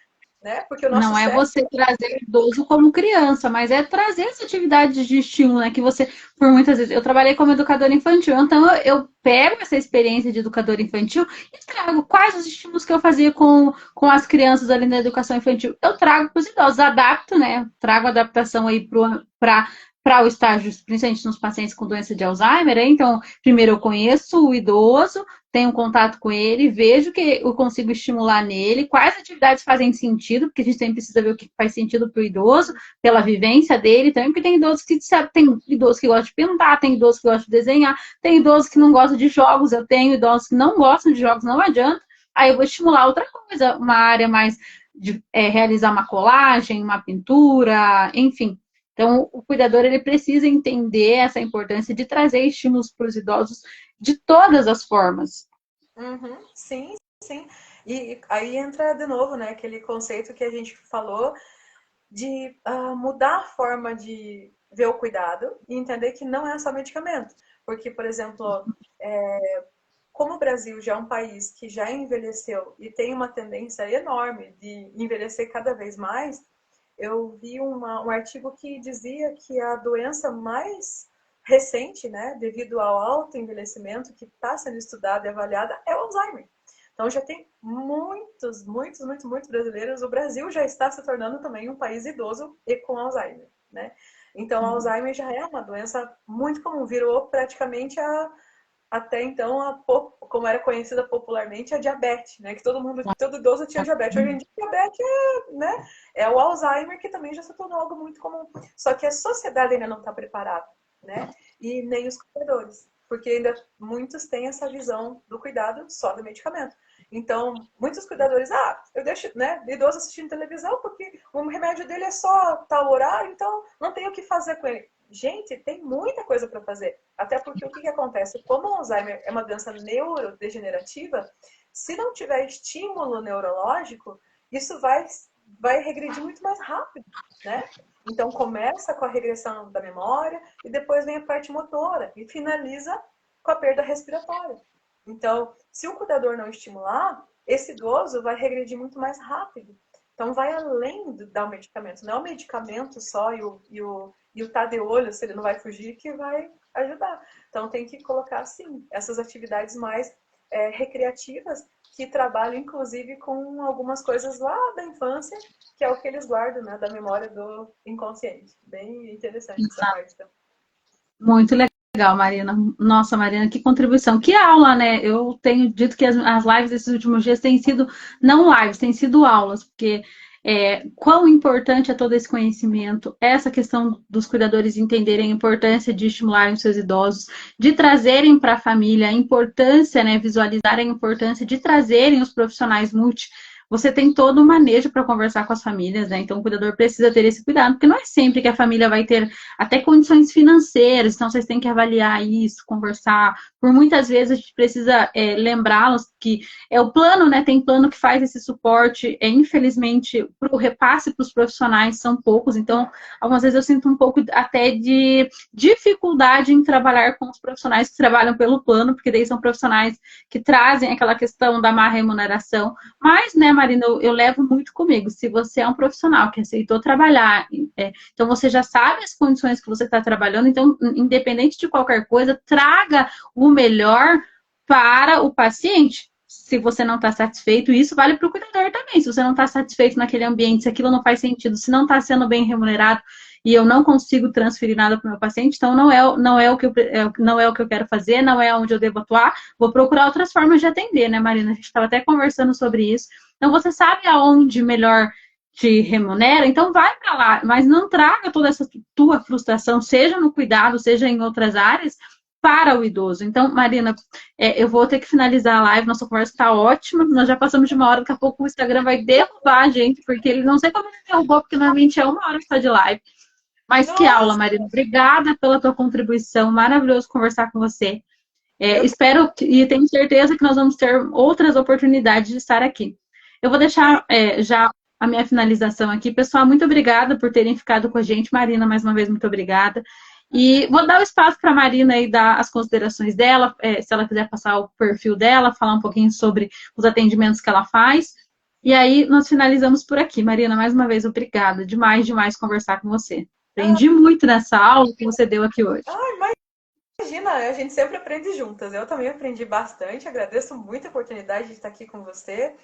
Né? Porque o nosso Não é cérebro... você trazer o idoso como criança, mas é trazer essa atividade de estímulo, né? Que você, por muitas vezes, eu trabalhei como educadora infantil, então eu pego essa experiência de educadora infantil e trago quais os estímulos que eu fazia com as crianças ali na educação infantil. Eu trago para os idosos, adapto, né? Trago adaptação aí para o estágio, principalmente nos pacientes com doença de Alzheimer. Então, primeiro eu conheço o idoso, tenho contato com ele, vejo que eu consigo estimular nele, quais atividades fazem sentido, porque a gente sempre precisa ver o que faz sentido para o idoso, pela vivência dele também, porque tem idosos que gostam de pintar, tem idosos que gostam de desenhar, tem idosos que não gostam de jogos, eu tenho idosos que não gostam de jogos, não adianta, aí eu vou estimular outra coisa, uma área mais de realizar uma colagem, uma pintura, enfim. Então, o cuidador ele precisa entender essa importância de trazer estímulos para os idosos de todas as formas. Uhum, sim, sim. E aí entra de novo, né, aquele conceito que a gente falou de mudar a forma de ver o cuidado e entender que não é só medicamento. Porque, por exemplo, como o Brasil já é um país que já envelheceu e tem uma tendência enorme de envelhecer cada vez mais, eu vi um artigo que dizia que a doença mais recente, né, devido ao alto envelhecimento que está sendo estudada e avaliada, é o Alzheimer. Então já tem muitos brasileiros. O Brasil já está se tornando também um país idoso e com Alzheimer, né? Então, o Alzheimer já é uma doença muito comum, virou praticamente até então, como era conhecida popularmente, a diabetes, né? Que todo idoso tinha diabetes. Hoje em dia, diabetes né? É o Alzheimer, que também já se tornou algo muito comum. Só que a sociedade ainda não está preparada, né? E nem os cuidadores. porque ainda muitos têm essa visão do cuidado só do medicamento. Então, muitos cuidadores, eu deixo, né, idoso assistindo televisão porque o remédio dele é só tal horário, então não tenho o que fazer com ele. Gente, tem muita coisa para fazer. Até porque o que acontece? Como o Alzheimer é uma doença neurodegenerativa, se não tiver estímulo neurológico, isso vai regredir muito mais rápido, né? Então, começa com a regressão da memória e depois vem a parte motora e finaliza com a perda respiratória. Então, se o cuidador não estimular, esse idoso vai regredir muito mais rápido. Então, vai além do dar o medicamento. Não é o medicamento só e o tá de olho, se ele não vai fugir, que vai ajudar. Então, tem que colocar, sim, essas atividades mais recreativas que trabalham, inclusive, com algumas coisas lá da infância, que é o que eles guardam, né, da memória do inconsciente. Bem interessante essa parte também. Muito legal, Marina. Nossa, Marina, que contribuição. Que aula, né? Eu tenho dito que as lives desses últimos dias têm sido, não lives, têm sido aulas, porque quão importante é todo esse conhecimento, essa questão dos cuidadores entenderem a importância de estimularem os seus idosos, de trazerem para a família a importância, né, visualizarem a importância de trazerem os profissionais multi. Você tem todo um manejo para conversar com as famílias, né? Então o cuidador precisa ter esse cuidado, porque não é sempre que a família vai ter até condições financeiras, então vocês têm que avaliar isso, conversar. Por muitas vezes a gente precisa lembrá-los que o plano, né? Tem plano que faz esse suporte, infelizmente, para o repasse para os profissionais são poucos, então algumas vezes eu sinto um pouco até de dificuldade em trabalhar com os profissionais que trabalham pelo plano, porque daí são profissionais que trazem aquela questão da má remuneração, mas, né, Marina, eu levo muito comigo. Se você é um profissional que aceitou trabalhar, então você já sabe as condições que você está trabalhando, então, independente de qualquer coisa, traga o melhor para o paciente. Se você não está satisfeito, isso vale para o cuidador também. Se você não está satisfeito naquele ambiente, se aquilo não faz sentido, se não está sendo bem remunerado e eu não consigo transferir nada para o meu paciente, então não é o que eu quero fazer, não é onde eu devo atuar, vou procurar outras formas de atender, né, Marina? A gente estava até conversando sobre isso. Então, você sabe aonde melhor te remunera, então vai para lá, mas não traga toda essa tua frustração, seja no cuidado, seja em outras áreas, para o idoso. Então, Marina, eu vou ter que finalizar a live, nossa conversa está ótima, nós já passamos de uma hora, daqui a pouco o Instagram vai derrubar a gente, porque ele não sei como ele derrubou, porque normalmente é uma hora que está de live. Mas que aula, Marina. Obrigada pela tua contribuição, maravilhoso conversar com você. Espero e tenho certeza que nós vamos ter outras oportunidades de estar aqui. Eu vou deixar já a minha finalização aqui. Pessoal, muito obrigada por terem ficado com a gente. Marina, mais uma vez, muito obrigada. E vou dar o espaço para a Marina aí dar as considerações dela, se ela quiser passar o perfil dela, falar um pouquinho sobre os atendimentos que ela faz. E aí, nós finalizamos por aqui. Marina, mais uma vez, obrigada. Demais conversar com você. Aprendi muito nessa aula que você deu aqui hoje. Imagina, a gente sempre aprende juntas. Eu também aprendi bastante. Agradeço muito a oportunidade de estar aqui com você.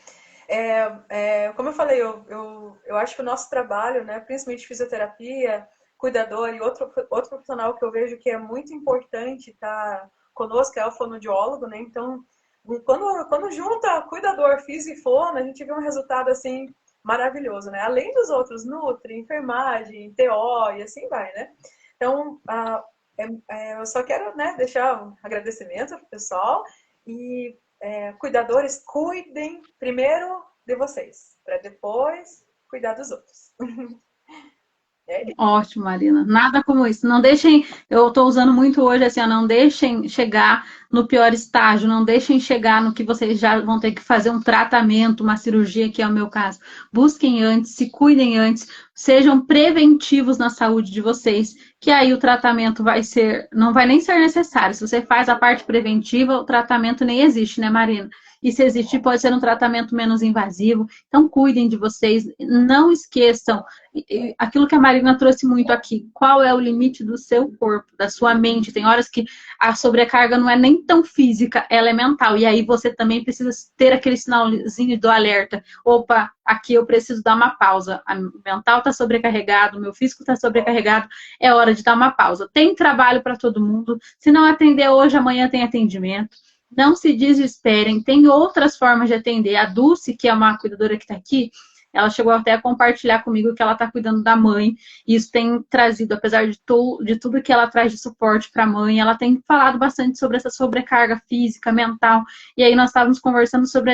Como eu falei, eu acho que o nosso trabalho, né, principalmente fisioterapia, cuidador e outro profissional que eu vejo que é muito importante estar conosco é o fonoaudiólogo, né? Então, quando junta cuidador, físico e fono, a gente vê um resultado assim maravilhoso, né? Além dos outros, nutri, enfermagem, TO e assim vai, né? Então, eu só quero, né, deixar um agradecimento pro pessoal e cuidadores, cuidem primeiro de vocês, para depois cuidar dos outros. Ótimo, Marina. Nada como isso. Não deixem, eu estou usando muito hoje assim, não deixem chegar no pior estágio, não deixem chegar no que vocês já vão ter que fazer um tratamento, uma cirurgia, que é o meu caso. Busquem antes, se cuidem antes, sejam preventivos na saúde de vocês, que aí o tratamento não vai nem ser necessário. Se você faz a parte preventiva, o tratamento nem existe, né, Marina? E se existir, pode ser um tratamento menos invasivo. Então, cuidem de vocês. Não esqueçam aquilo que a Marina trouxe muito aqui. Qual é o limite do seu corpo, da sua mente? Tem horas que a sobrecarga não é nem tão física, ela é mental. E aí você também precisa ter aquele sinalzinho do alerta. Opa, aqui eu preciso dar uma pausa. A mental está sobrecarregado, o meu físico está sobrecarregado. É hora de dar uma pausa. Tem trabalho para todo mundo. Se não atender hoje, amanhã tem atendimento. Não se desesperem, tem outras formas de atender. A Dulce, que é uma cuidadora que está aqui, Ela chegou até a compartilhar comigo que ela está cuidando da mãe, e isso tem trazido, apesar de tudo que ela traz de suporte para a mãe, ela tem falado bastante sobre essa sobrecarga física, mental, e aí nós estávamos conversando sobre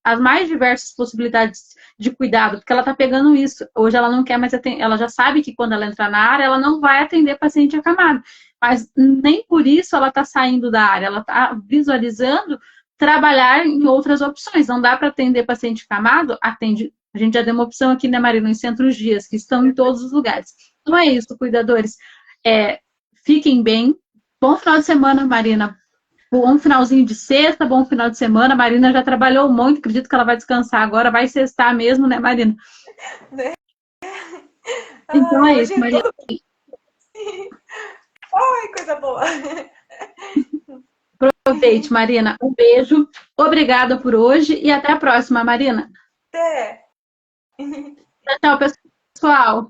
as mais diversas possibilidades de cuidado, porque ela está pegando isso. Hoje ela não quer mais atender, ela já sabe que quando ela entrar na área, ela não vai atender paciente acamado, mas nem por isso ela está saindo da área, ela está visualizando trabalhar em outras opções. Não dá para atender paciente acamado, atende. A gente já deu uma opção aqui, né, Marina, em Centros Dias, que estão em todos os lugares. Então é isso, cuidadores. Fiquem bem. Bom final de semana, Marina. Bom finalzinho de sexta, bom final de semana. A Marina já trabalhou muito, acredito que ela vai descansar agora, vai sextar mesmo, né, Marina? Né? Então é isso, Marina. Ai, coisa boa. Aproveite, Marina. Um beijo. Obrigada por hoje e até a próxima, Marina. Até. Tchau, pessoal.